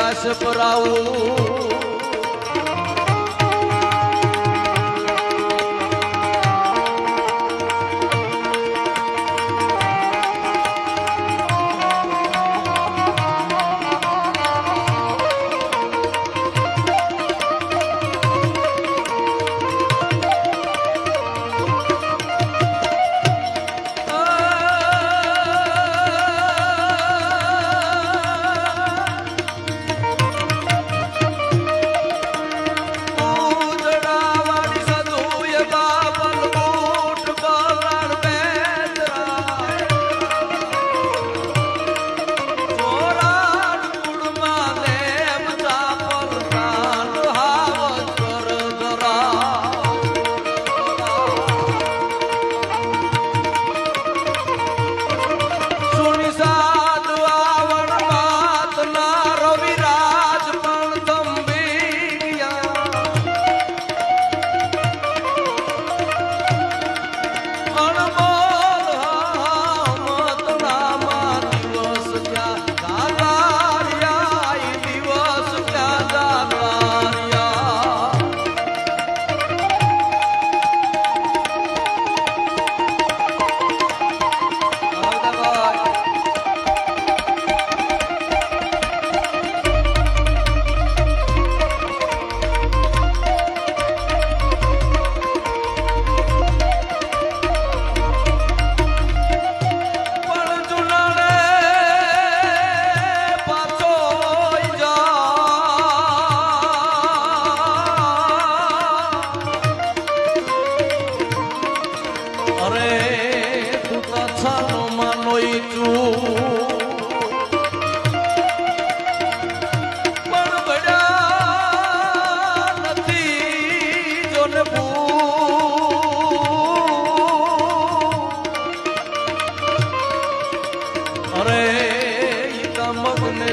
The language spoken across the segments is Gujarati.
આકાશ પર આવું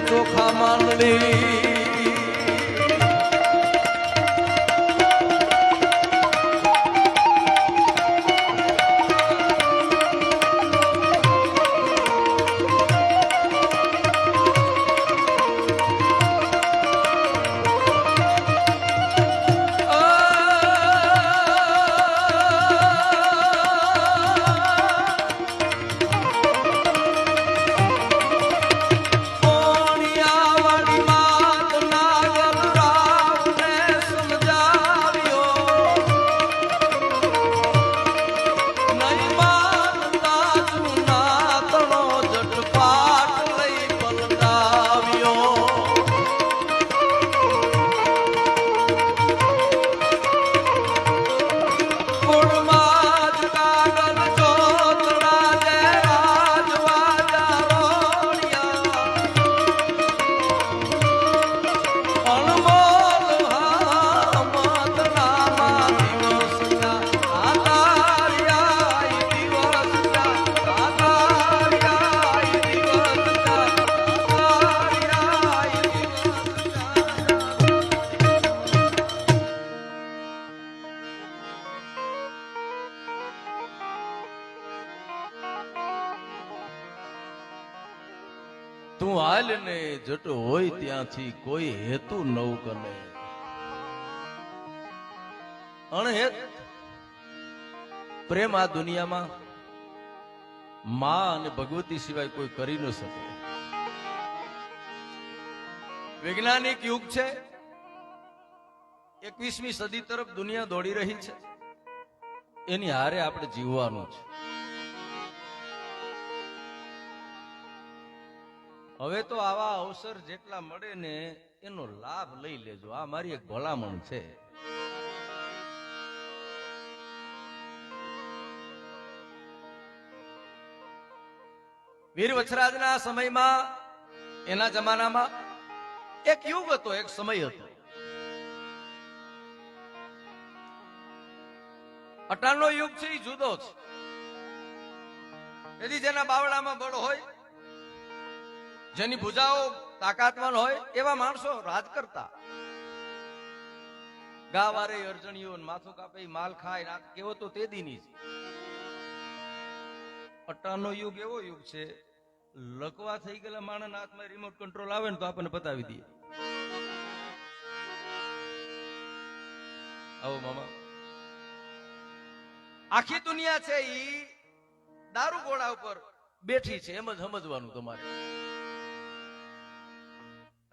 ચોખા માંડલી તું હાલ ને જટ હોય ત્યાંથી કોઈ હેતુ નવ કને અણહેત પ્રેમ આ દુનિયામાં માં અને ભગવતી સિવાય કોઈ કરી ન શકે. વૈજ્ઞાનિક યુગ છે, 21મી સદી તરફ દુનિયા દોડી રહી છે, એની હારે આપણે જીવવાનું છે. હવે તો આવા અવસર જેટલા મળે ને એનો લાભ લઈ લેજો. આ મારી એક ભલામણ છે. વીર વછરાજના સમયમાં, એના જમાનામાં એક યુગ હતો, એક સમય હતો. અટાણનો યુગ છે એ જુદો છે. તેથી જેના બાવડામાં બળ હોય, જેની ભુજાઓ તાકાતવાન હોય, એવા માણસો રાજ કરતા. ગાવારે અર્જણીઓ માથું કાપે, માલ ખાય, કેવો તો તે દીની છે. અટાણનો યુગ એવો યુગ છે, લકવા થઈ ગયેલા માણસના હાથમાં રિમોટ કંટ્રોલ આવે ને તો આપણને બતાવી દઈએ. આવો મામા. આખી દુનિયા છે ઈ દારૂ ગોળા ઉપર બેઠી છે એમ જ સમજવાનું તમારે.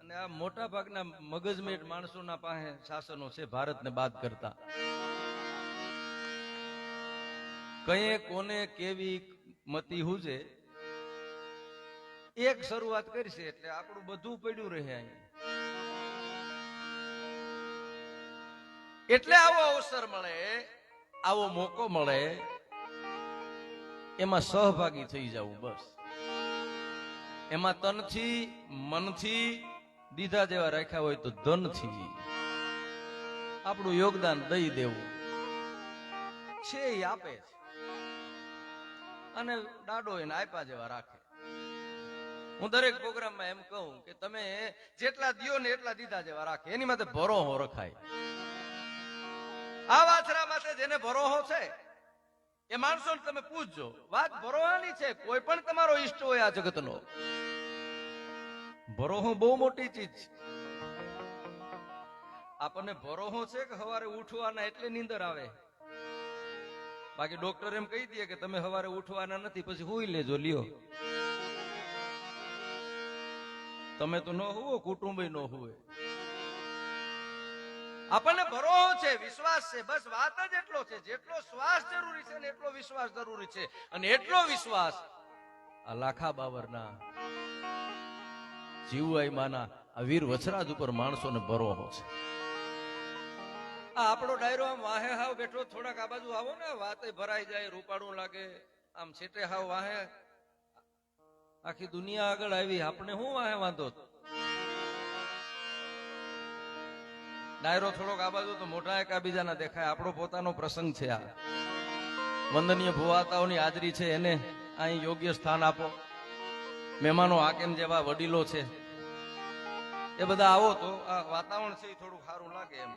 અને આ મોટા ભાગના મગજમેટ માણસોના પાસે શાસનો છે ભારતને બાદ કરતા. કયે કોને કેવી મતી હુજે એક શરૂઆત કરશે એટલે આપણું બધું પડ્યું રહે અહીં. એટલે આવો અવસર મળે, આવો મોકો મળે, એમાં સહભાગી થઈ જવું બસ. એમાં તનથી મનથી દીધા જેવા રાખ્યા હોય તો ધનથી આપણું યોગદાન દઈ દેવું છે એ આપે છે. અને દાડો એને આપ્યા જેવા રાખે. હું દરેક પ્રોગ્રામમાં એમ કહું કે તમે જેટલા દિયો ને એટલા દીધા જેવા રાખે. એની માટે ભરોહો રખાય. આ વાછરા માટે જેને ભરોહો છે એ માણસો તમે પૂછજો. વાત ભરોહાની છે. કોઈ પણ તમારો ઈષ્ટ હોય આ જગતનો, ભરોહો બહુ મોટી ચીજ છે. આપણને ભરોહો છે કે સવારે ઉઠવાના એટલે નીંદર આવે. બાકી ડોક્ટર એમ કહી દે કે તમે સવારે ઉઠવાના નથી, પછી હુઈ લેજો લ્યો. તમે તો ન હુવો, કુટુંબ ન હુવે. આપણને ભરોહો છે, વિશ્વાસ છે. બસ વાત જ એટલો છે. જેટલો શ્વાસ જરૂરી છે ને એટલો વિશ્વાસ જરૂરી છે. અને એટલો વિશ્વાસ આ લાખા બાવરના જીવવાઈ માના આ વીર વછરાજ ઉપર માણસોને ભરોહો છે. આ આપણો ડાયરો આમ વાહે હાવ બેઠો, થોડાક આ બાજુ આવો ને વાતે ભરાઈ જાય, રૂપાળું લાગે. આમ છેટે હાવ વાહે આખી દુનિયા આગળ આવી, આપણે શું વાહે વાંધો. ડાયરો થોડોક આ બાજુ તો મોટા એકાબીજાના દેખાય. આપણો પોતાનો પ્રસંગ છે. આ વંદનીય ભુવાતાઓની હાજરી છે, એને અહીં યોગ્ય સ્થાન આપો. મહેમાનો હાકેમ જેવા વડીલો છે એ બધા આવો તો આ વાતાવરણ છે થોડું સારું લાગે એમ.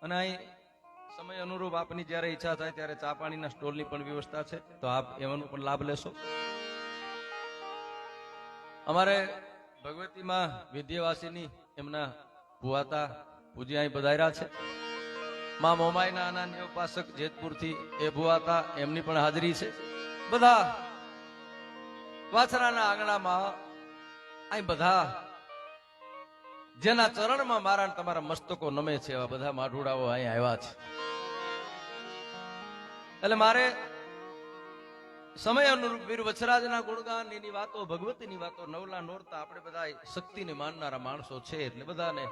અને અહીં સમય અનુરૂપ આપની જયારે ઈચ્છા થાય ત્યારે ચા પાણીના સ્ટોલની પણ વ્યવસ્થા છે, તો આપ એવાનો પણ લાભ લેશો. અમારે ભગવતીમાં વિદ્યાવાસીની એમના ભુવાતા પૂજ્ય અહીં પધાર્યા છે. માં મોમાઈના અનાન્ય ઉપાસક જેતપુરથી એ ભુવાતા, એમની પણ હાજરી છે. બધા વાછરાના આંગણામાં અહીં બધા જેના ચરણમાં મારા તમારા મસ્તકો નમે છે એવા બધા માઢુડાઓ અહીં આવ્યા છે. એટલે મારે સમય અનુરૂપ વીર વછરાજના ગુણગાન, એની વાતો, ભગવતીની વાતો, નવલા નોરતા આપણે બધા શક્તિને માનનારા માણસો છે એટલે બધાને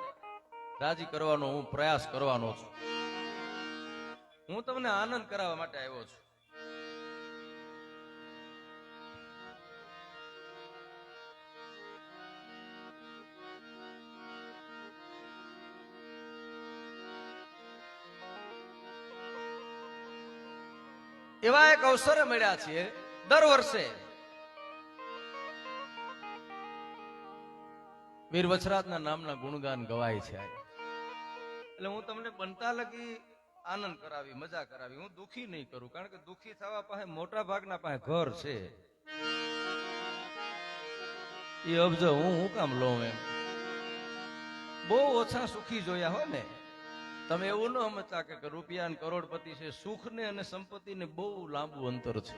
રાજી કરવાનો હું પ્રયાસ કરવાનો છું. હું તમને આનંદ કરાવવા માટે આવ્યો છું. એવા એક અવસરે મળ્યા છીએ. દર વર્ષે વીર વછરાજના નામના ગુણગાન ગવાય છે. એટલે હું તમને બનતા લગી આનંદ કરાવી, મજા કરાવી. હું દુખી નહીં કરું, કારણ કે દુખી થવા પાસે મોટા ભાગના પાસે ઘર છે. એ અબજો હું કામ લઉં એમ. બહુ ઓછા સુખી જોયા હોય ને તમે, એવું ન સમજતા કે રૂપિયા કરોડપતિ છે. સુખ ને અને સંપત્તિ ને બહુ લાંબુ અંતર છે.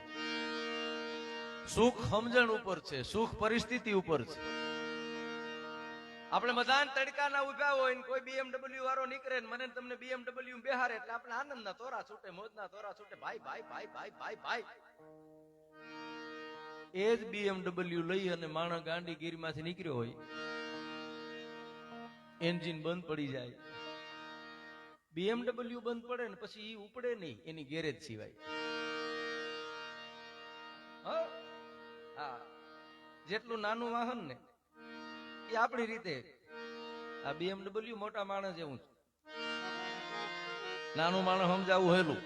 સુખ સમજણ ઉપર છે, સુખ પરિસ્થિતિ ઉપર છે. આપણે બધા તડકાના ઉભા હોય ને કોઈ BMW વાળો નીકળે ને મને તમને BMW બેહારે એટલે આપણે આનંદના તોરા છૂટે, મોજના તોરા છૂટે. ભાઈ ભાઈ ભાઈ ભાઈ ભાઈ ભાઈ એ જ BMW લઈ અને માણસ ગાંડીગીરીમાંથી નીકળ્યો હોય, એન્જિન બંધ પડી જાય. BMW બંધ પડે ને પછી ઈ ઉપડે નહીં એની ગેરેજ સિવાય. હા, જેટલું નાનું વાહન ને એ આપણી રીતે. આ BMW મોટા માણસ જેવું છે. નાનું માણસ સમજાવું હેલું.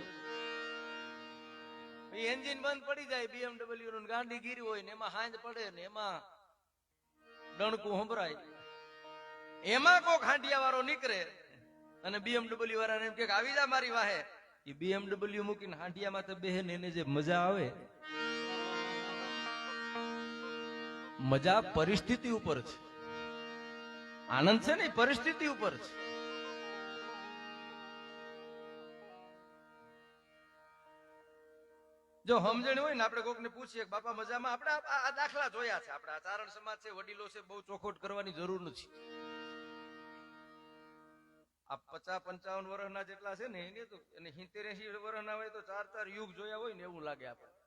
એન્જિન બંધ પડી જાય BMW નું, ગાંડી ગીરી હોય ને એમાં હાંજ પડે ને એમાં ડણકું સંભળાય, એમાં કોક હાંડિયા વાળો નીકળે અને BMW વાળાને એમ કે આવી જા મારી વાહે. એ BMW મૂકીને હાંડિયામાં તો બેહે ને એને જે મજા આવે, મજા પરિસ્થિતિ ઉપર છે. આનંદ છે ને પરિસ્થિતિ ઉપર છે. જો સમજણ હોય ને આપણે કોકને પૂછીએ કે બાપા મજામાં, આપણે આ દાખલા જોયા છે, આપણે આ ચારણ સમાજ છે, વડીલો છે, બહુ ચોખોટ કરવાની જરૂર નથી. આ 50-55 વર્ષના જેટલા છે ને એને તો, અને 70-80 વર્ષના હોય તો 4 યુગ જોયા હોય ને એવું લાગે આપણે.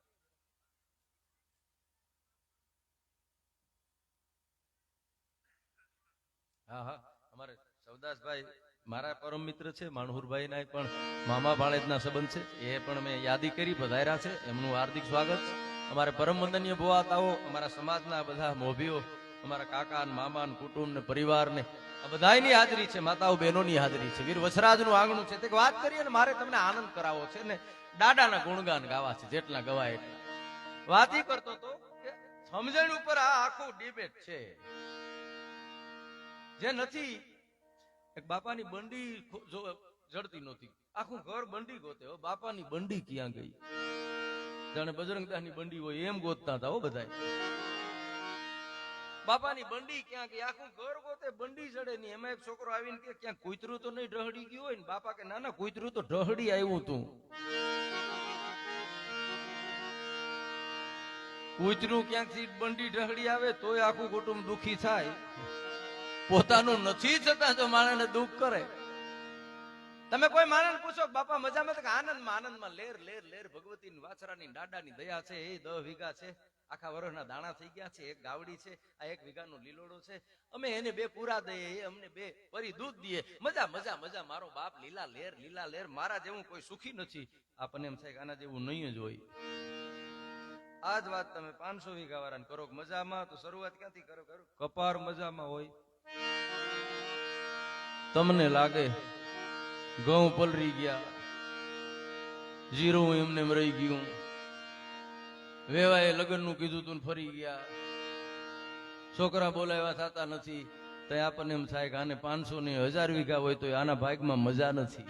હા હા, અમારે સવદાસભાઈ મારા પરમ મિત્ર છે, માણહુરભાઈ ના પણ મામા ભાણેજના સંબંધ છે, એ પણ મેં યાદી કરી, પધાર્યા છે, એમનું હાર્દિક સ્વાગત. અમારે પરમ વંદનીય ભુવાતાઓ, અમારા સમાજના બધા મોભીઓ, અમારા કાકા મામા કુટુંબ ને પરિવાર ને આ બધાની હાજરી છે, માતાઓ બહેનોની હાજરી છે. વીર વછરાજનું આંગણું છે, તે વાત કરીએ ને મારે તમને આનંદ કરાવો છે ને દાદાના ગુણગાન ગાવા છે, જેટલા ગવાય એટલા. વાત ઈ કરતો તો કે સમજણ ઉપર આ આખું ડિબેટ છે. જે નથી એક બાપાની બંડી જડતી નહોતી, આખું ઘર બંડી ગોતે, બાપાની બંડી ક્યાં ગઈ? જાણે બજરંગદાસની બંડી હોય એમ ગોતતા હતા હો બધા. બાપાની બંડી ક્યાં ગઈ? આખું ઘર ગોતે, બંડી જડે નહીં. એમાં એક છોકરો આવીને કે ક્યાં કૂતરું તો નહીં ઢહડી ગયું હોય ને? બાપા કે ના ના, કૂતરું તો ઢહડી આવ્યું તું. કૂતરું ક્યાંકથી બંડી ઢહડી આવે તોય આખું કુટુંબ દુખી થાય. પોતાનું નથી છતાં જો માણસને દુઃખ કરે. તમે કોઈ માણસ પૂછો બાપા મજામાં? આનંદમાં આનંદમાં લેર લેર લેર. ભગવતીની વાછરાની દાડાની દયા છે. એ 10 વીઘા છે, આખા વર્ષના દાણા થઈ ગયા છે. એક ગાવડી છે, આ 1 વીઘાનો લીલોડો છે. અમે એને 2 પૂરા દઈએ, એ અમને 2 પરી દૂધ દઈએ. મજા મજા મજા. મારો બાપ લીલા લેર. મારા જેવું કોઈ સુખી નથી. આપણને એમ થાય કે આના જેવું નહીં જ હોય. આ જ વાત તમે 500 વીઘા વાળાને કરો મજામાં, તો શરૂઆત ક્યાંથી કરો? કપાર મજામાં હોય. તમને લાગે ઘઉં પલરી ગયા, જીરું એમને રહી ગયું, વેવાએ લગ્નનું કીધું તું ફરી ગયા, છોકરા બોલાવ્યા થતા નથી, તો આપણને એમ થાય કે આને 500 ને 1000 વીઘા હોય તો આના ભાગમાં મજા નથી.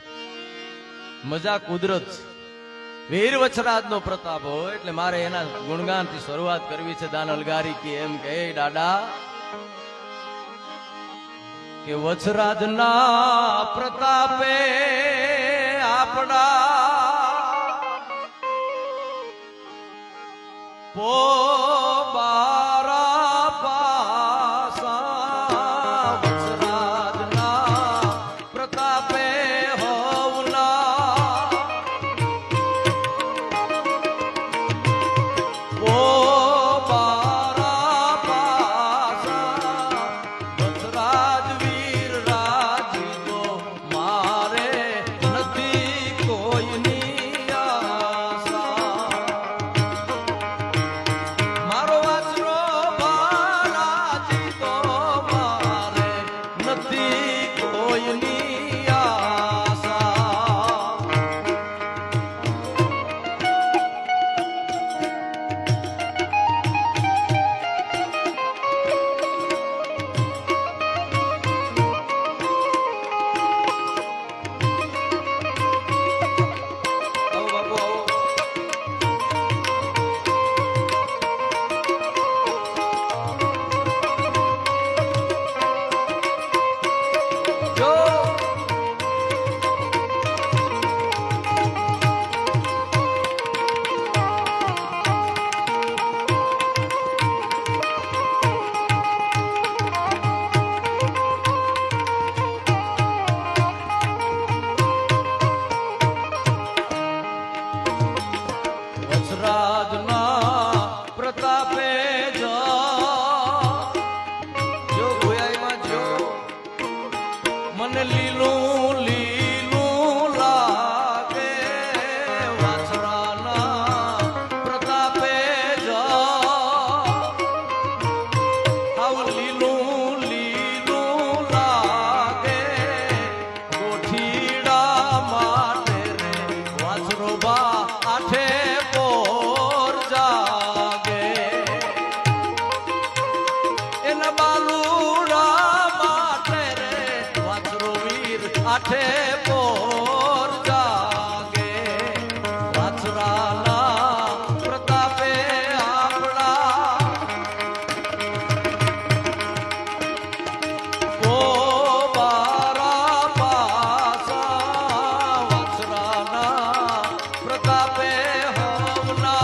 મજા કુદરત. વીર વછરાજ નો પ્રતાપ હોય એટલે મારે એના ગુણગાન થી શરૂઆત કરવી છે. દાન અલગારી કી એમ કે દાદા કે વછરાજના પ્રતાપે આપણા પોબારા પાસા. વછરાજના પ્રતાપે હોવના પોબારા પાસા. વછરાજ વીર રાજી તો મારે નથી કોઈની આશા. મારો વાછરો બારાજી તો મારે નથી કોઈની આશા. આવો બાપુ આવો. જો વછરાજના પ્રતાપે જો ભોયાઈમાં જો મને લીલું લીલું લાગે. વાછરાના પ્રતાપે જો આવ લીલું લીલું લાગે. ગોઠીડા માટે રે વાછરો બા આઠે પોર જાગે. એના બાલુડા માટે રે વાછરો વીર આઠે પોર જાગે. વાછરાના પ્રતાપે આપણા પોબારા પાસા. વાછરાના પ્રતાપે હોવના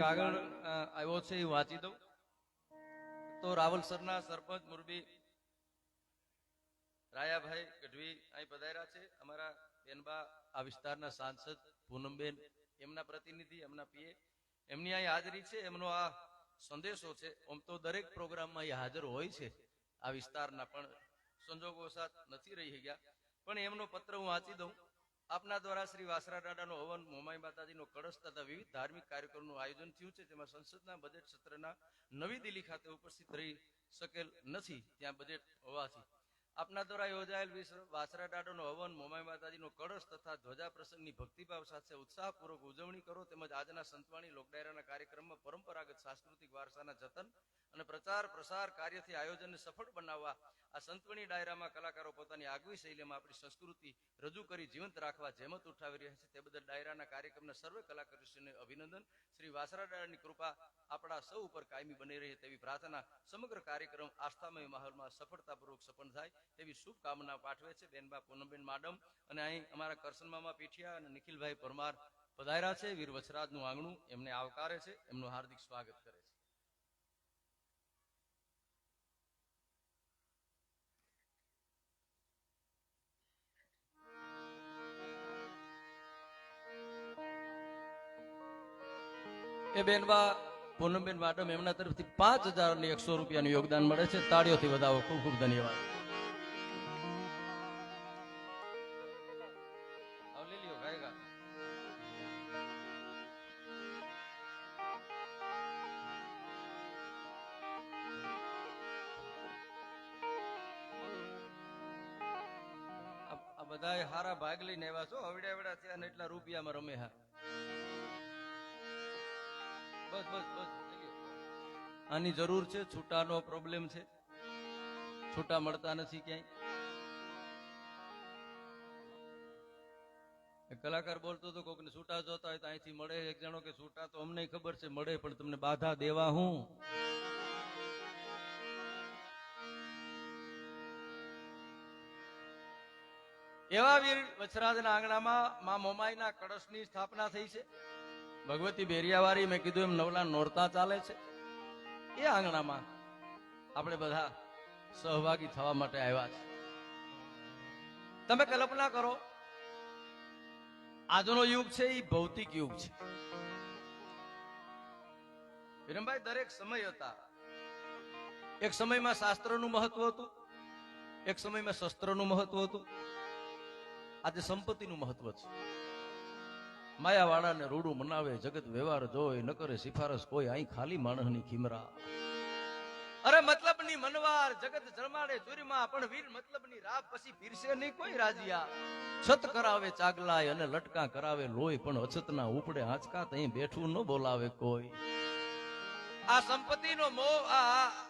આગળ આવ્યો છે એ વાંચી દઉં તો રાવલસરના સરપંચ મુરબી રાયાભાઈ ગઢવી અહીં પધાર્યા છે. અમારા બેનબા આ વિસ્તારના સાંસદ પૂનમબેન, એમના પ્રતિનિધિ, એમના પીએ, એમની અહીં હાજરી છે. એમનો આ સંદેશો છે. આમ તો દરેક પ્રોગ્રામમાં એ હાજર હોય છે આ વિસ્તારના, પણ સંજોગો સાથ નથી રહી ગયા. પણ એમનો પત્ર હું વાંચી દઉં. આપના દ્વારા શ્રી વાસરા દાદાનો હવન, મોમાઈ માતાજીનો કળશ તથા વિવિધ ધાર્મિક કાર્યક્રમનું આયોજન થયું છે. તેમાં સંસદના બજેટ સત્રના નવી દિલ્હી ખાતે ઉપસ્થિત રહી શકેલ નથી, ત્યાં બજેટ હોવાથી આપના દ્વારા યોજાયેલ વાસરા દાદાનો હવન, મોમાઈ માતાજીનો કળશ તથા ધ્વજા પ્રસંગની ભક્તિભાવ સાથે ઉત્સાહપૂર્વક ઉજવણી કરો. તેમજ આજના સંતવાણી લોકડાયરાના કાર્યક્રમમાં પરંપરાગત સાંસ્કૃતિક વારસાના જતન અને પ્રચાર પ્રસાર કાર્યથી આયોજનને સફળ બનાવવા આ સંતવાણી ડાયરામાં કલાકારો પોતાની આગવી શૈલીમાં આપણી સંસ્કૃતિ રજૂ કરી જીવંત રાખવા જહેમત ઉઠાવી રહ્યા છે. તે બદલ ડાયરાના કાર્યક્રમના સર્વે કલાકારોને અભિનંદન. શ્રી વાસરા દાદાની કૃપા આપણા સૌ ઉપર કાયમી બની રહે તેવી પ્રાર્થના. સમગ્ર કાર્યક્રમ આસ્થામય માહોલમાં સફળતાપૂર્વક સફળ થાય તેવી શુભકામના પાઠવે છે બેનબા પૂનમબેન માડમ. અને અહીં અમારા કરસનમામા પીઠિયા અને નિખિલભાઈ પરમાર પધાર્યા છે. વીર વછરાજનું આંગણું એમને આવકારે છે, એમનું હાર્દિક સ્વાગત કરે છે. એ બેનબા પૂનમબેન માડમ, એમના તરફથી 5100 રૂપિયાનું યોગદાન મળે છે. તાળીઓથી વધાવો. ખૂબ ખૂબ ધન્યવાદ. બધા હારા ભાગ લઈને આવ્યા છો. અવડા અવડા થયા ને એટલા રૂપિયામાં રમે. હા, બસ બસ બસ. આની જરૂર છે. છૂટાનો પ્રોબ્લેમ છે, છૂટા મળતા નથી ક્યાંય. કલાકાર બોલતો હતો, કોકને છૂટા જોતા હોય તો અહીંથી મળે. એક જણો કે છૂટા તો અમને ખબર છે મળે, પણ તમને બાધા દેવા હું. એવા વીર વછરાજના આંગણામાં મા મોમાઈના કળશની સ્થાપના થઈ છે. ભગવતી બેરિયાવાળી, મેં કીધું એમ નવલા નોરતા ચાલે છે. એ આંગણામાં આપણે બધા સહભાગી થવા માટે આવ્યા છે. તમે કલ્પના કરો, આજનો યુગ છે એ ભૌતિક યુગ છે. વિરમભાઈ, દરેક સમય હતા. એક સમયમાં શાસ્ત્રનું મહત્વ હતું, એક સમયમાં શસ્ત્રનું મહત્વ હતું. આજે સંપત્તિનું મહત્વ છે. માયાવાળાને રૂડું મનાવે, જગત વ્યવહાર જોય, ન કરે સિફારસ કોઈ, અહીં ખાલી માણસની ખીમરા. અરે મતલબની મનવાર, જગત જરમાડે ચોરીમાં, પણ વીર મતલબની રાહ પછી પીરસે નહીં કોઈ રાજીયા. છત કરાવે ચાગલાય અને લટકા કરાવે લોહી, પણ અછતના ઉપડે આંચકા તઈ બેઠું ન બોલાવે કોઈ. આ સંપત્તિનો મોહ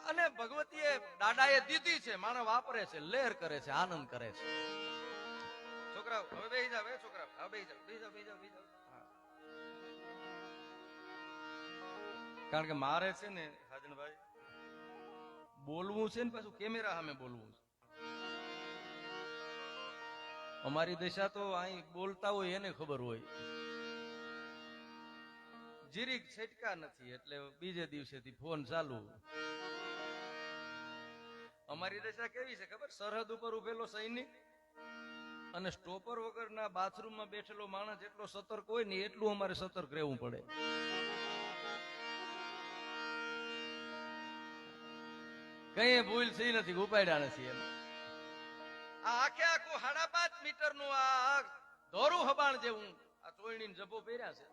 અને ભગવતીએ દાદાએ દીધી છે, માણસ વાપરે છે, લહેર કરે છે, આનંદ કરે છે. છોકરાઓ હવે બેહી જાવ. છોકરાઓ હવે બેહી જાવ, બેહી જાવ, બેહી જાવ, બેહી જાવ. કારણ કે મારે છે ને હાજનભાઈ બોલવું છે ને, પાછું કેમેરા સામે બોલવું છે. અમારી દિશા તો અહીં બોલતા હોય એને ખબર હોય. જીરીક છટકા નથી એટલે બીજે દિવસેથી ફોન ચાલુ. અમારી દિશા કેવી છે ખબર? સરહદ ઉપર ઉભેલો સૈનિક અને સ્ટોપર વગરના બાથરૂમમાં બેઠેલો માણસ જેટલો સતર્ક હોય ને એટલું અમારે સતર્ક રહેવું પડે. કઈ ભૂલ થઈ નથી, ઉપાડ્યા નથી એમ. આ આખે આખું 5.5 મીટરનું આ દોરું હબાણ જેવું આ ચોયણી જભો પહેર્યા છે.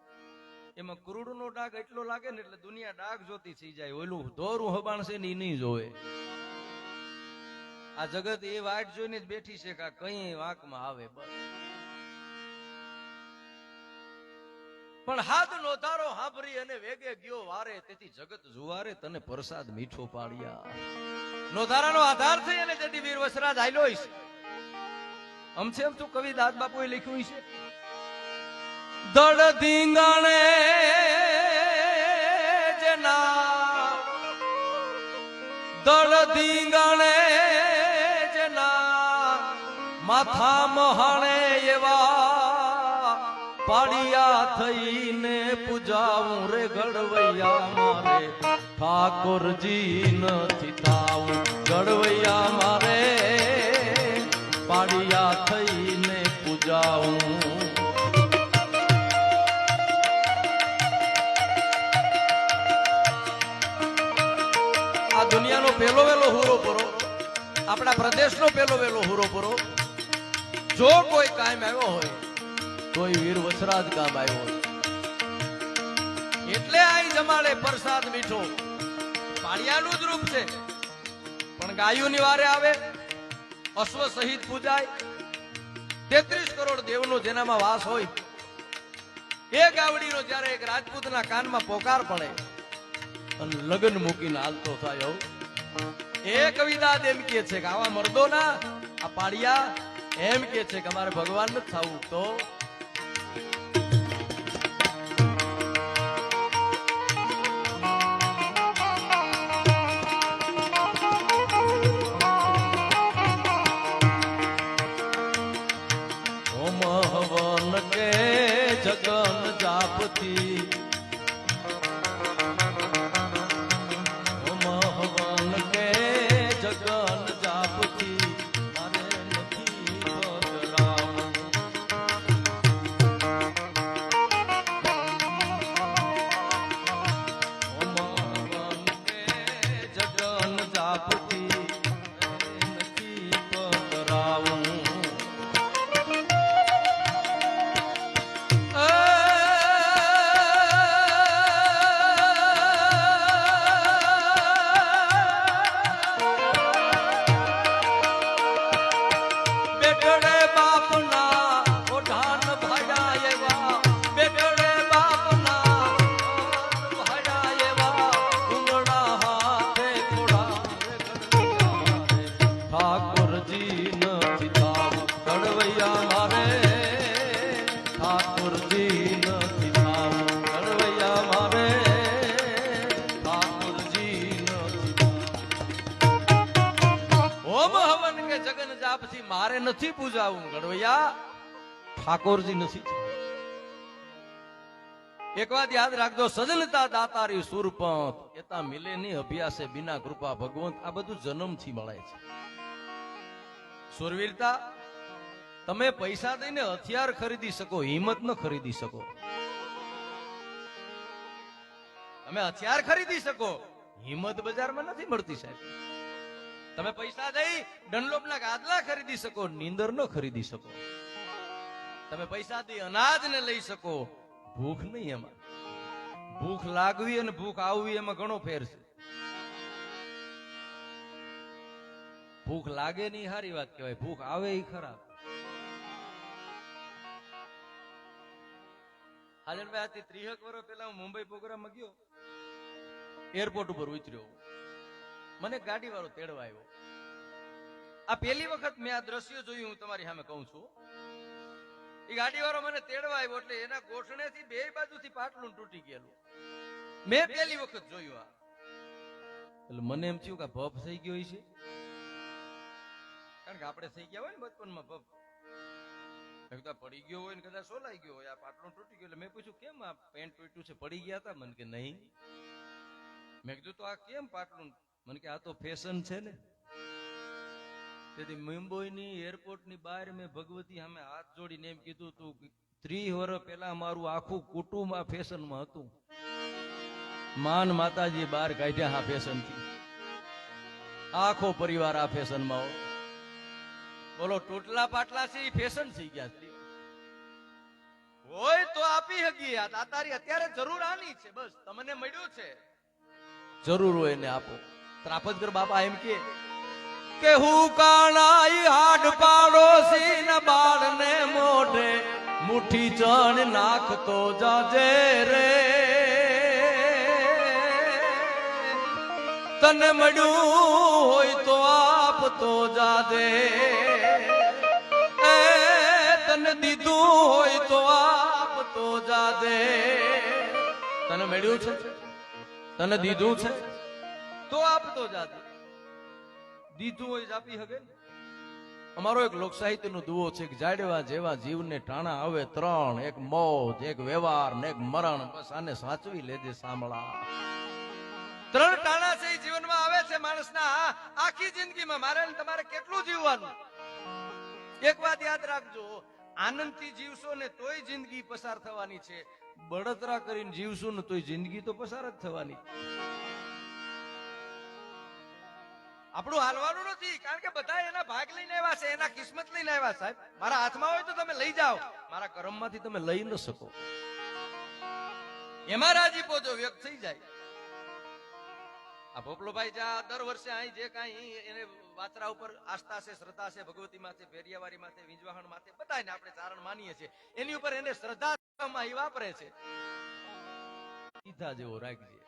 એમાં કરોડનો ડાઘ એટલો લાગે ને એટલે દુનિયા ડાઘ જોતી થઈ જાય. ઓલું દોરું હબાણ છે ને એ નહીં જોવે. આ જગત એ વાટ જોઈને જ બેઠી છે કે કઈ વાંકમાં આવે બસ. પણ હાથ નોધારો હાંભરી અને વેગે ગયો વારે, તેથી જગત જુવારે તને પ્રસાદ મીઠો પાડ્યા. નોધારાનો આધાર થઈ અને તેથી વીર વસરાજ આયલો છે. આમ છે એમ તું કવિ દાદ બાપુએ લખ્યું છે, દળ ધીંગાણે જેના, દળ ધીંગાણે જેના માથા મહાણે એવા પાડિયા થઈને પૂજાવું રે ઘડવૈયા મારે ઠાકોરજી નથી થાવું ઘડવૈયા મારે પાડિયા થઈને પૂજાવું આ દુનિયાનો પેલો વેલો હુરો પરો આપણા પ્રદેશનો પેલો વેલો હુરો પરો જો કોઈ કાયમ આવ્યો હોય કોઈ વીર વસરાજ કામ આવ્યો હોય એટલે આઈ જમાડે પ્રસાદ મીઠો પાડિયાનું જ રૂપ છે પણ ગાયુની વારે આવે અશ્વ સહિત પૂજાય 33 કરોડ દેવનો જેનામાં વાસ હોય એ ગાવડીનો જ્યારે એક રાજપૂતના કાનમાં પોકાર પડે અને લગ્ન મૂકીને હાલતો થાય એ કવિતા એમ કે છે કે આવા મર્દો ના આ પાડિયા એમ કે છે કે અમારે ભગવાન નથી થવું તો હવન કે જગન જાપતી હવન કે જગન જાપતી મારે નથી બદલાવું હવન કે જગન જાપતી નથી બદલાવું મારે નથી પૂજાવું ગઢવૈયા ઠાકોરજી નથી એક વાત યાદ રાખજો સજનતા દાતારી સુરપંથ એતા મિલે ની અભ્યાસે બિના કૃપા ભગવંત આ બધું જન્મથી મળે છે સુરવીરતા તમે પૈસા દઈને હથિયાર ખરીદી શકો હિંમત ન ખરીદી શકો તમે હથિયાર ખરીદી શકો હિંમત બજારમાં નથી મળતી સાહેબ તમે પૈસા દઈ ડનલોપના ગાદલા ખરીદી શકો નીંદર ન ખરીદી શકો તમે પૈસા દઈ અનાજ ને લઈ શકો ભૂખ નહીં એમાં ભૂખ લાગવી અને ભૂખ આવવી એમાં ઘણો ફેર છે ભૂખ લાગે નહીં સારી વાત કહેવાય ભૂખ આવે એ ખરાબ હાજરભાઈ આથી 30 વર્ષ પહેલા હું મુંબઈ પ્રોગ્રામમાં ગયો એરપોર્ટ ઉપર ઉતર્યો મને ગાડી વાળો તેડવા આવ્યો આ પહેલી વખત મેં આ દ્રશ્ય જોયું હું તમારી સામે કહું છું એ ગાડી વાળો મને તેડવા આવ્યો એટલે એના ગોઠણેથી બે બાજુથી પાટલું તૂટી ગયેલું મેં પહેલી વખત જોયું આ એટલે મને એમ થયું કે ભપ થઈ ગયો છે કારણ કે આપણે થઈ ગયા હોય ને બચપનમાં ભપ પડી ગયો હોય ને કદાચ સોલાઈ ગયો હોય આ પાટલું તૂટી ગયું એટલે મેં પૂછ્યું કેમ આ પેન્ટ તૂટ્યું છે પડી ગયા હતા મને કે નહીં મેં કીધું તો આ કેમ પાટલું મને કે આ તો ફેશન છે ને તેથી મુંબઈની એરપોર્ટની બહાર મેં ભગવતી સામે હાથ જોડીને એમ કીધું તું 30 વર્ષ પહેલા મારું આખું કુટુંબ આ ફેશનમાં હતું માન માતાજી બહાર કાઢ્યા આ ફેશનથી આખો પરિવાર આ ફેશનમાં બોલો તૂટલા પાટલા છે ફેશન થઈ ગયા હોય તો આપી હકી આ તારી અત્યારે જરૂર આની છે બસ તમને મળ્યું છે જરૂર હોય ને આપો ત્રાપજગર બાપા એમ કે હું કાણાઈ હાડ પાડોશી ન બાળ ને મોઢે મુઠ્ઠી ચણ નાખતો જાજે રે તને મળ્યું હોય તો આપતો જાજે તને દીધું હોય તો આપતો જાજે તને મળ્યું છે તને દીધું છે તો આપતો જાજે દીધું હોય આપી હગે અમારો એક લોક સાહિત્યનો દુઓ છે કે જાડવા જેવા જીવને ટાણા આવે ત્રણ, એક મોજ, એક વ્યવહાર ને એક મરણ, બસ આને સાચવી લેજે સાંભળા. ત્રણ ટાણા છે એ જીવનમાં આવે છે માણસના આખી જિંદગીમાં. મારે ને તમારે કેટલું જીવવાનું? એક વાત યાદ રાખજો, આનંદથી જીવશો ને તોય જિંદગી પસાર થવાની છે, બળતરા કરીને જીવશું ને તોય જિંદગી તો પસાર જ થવાની. આપણું હાલવાનું નથી, કારણ કે બધા એના ભાગ લઈને આવ્યા છે, એના કિસ્મત લઈને આવ્યા. સાહેબ મારા હાથમાં હોય તો તમે લઈ જાઓ, મારા કર્મમાંથી તમે લઈ ન શકો. એમાં રાજીપો જો વ્યક્ત થઈ જાય. આ ભોપલોભાઈ જ્યાં દર વર્ષે અહીં જે કાંઈ એને વાતરા ઉપર આસ્થા છે, શ્રદ્ધા છે, ભગવતી માથે, ફેરિયાવારી માથે, વિંજવાહણ માથે, બધાને આપણે ચારણ માનીએ છીએ, એની ઉપર એને શ્રદ્ધા એ વાપરે છે. ઈથા જેવો રાખજે.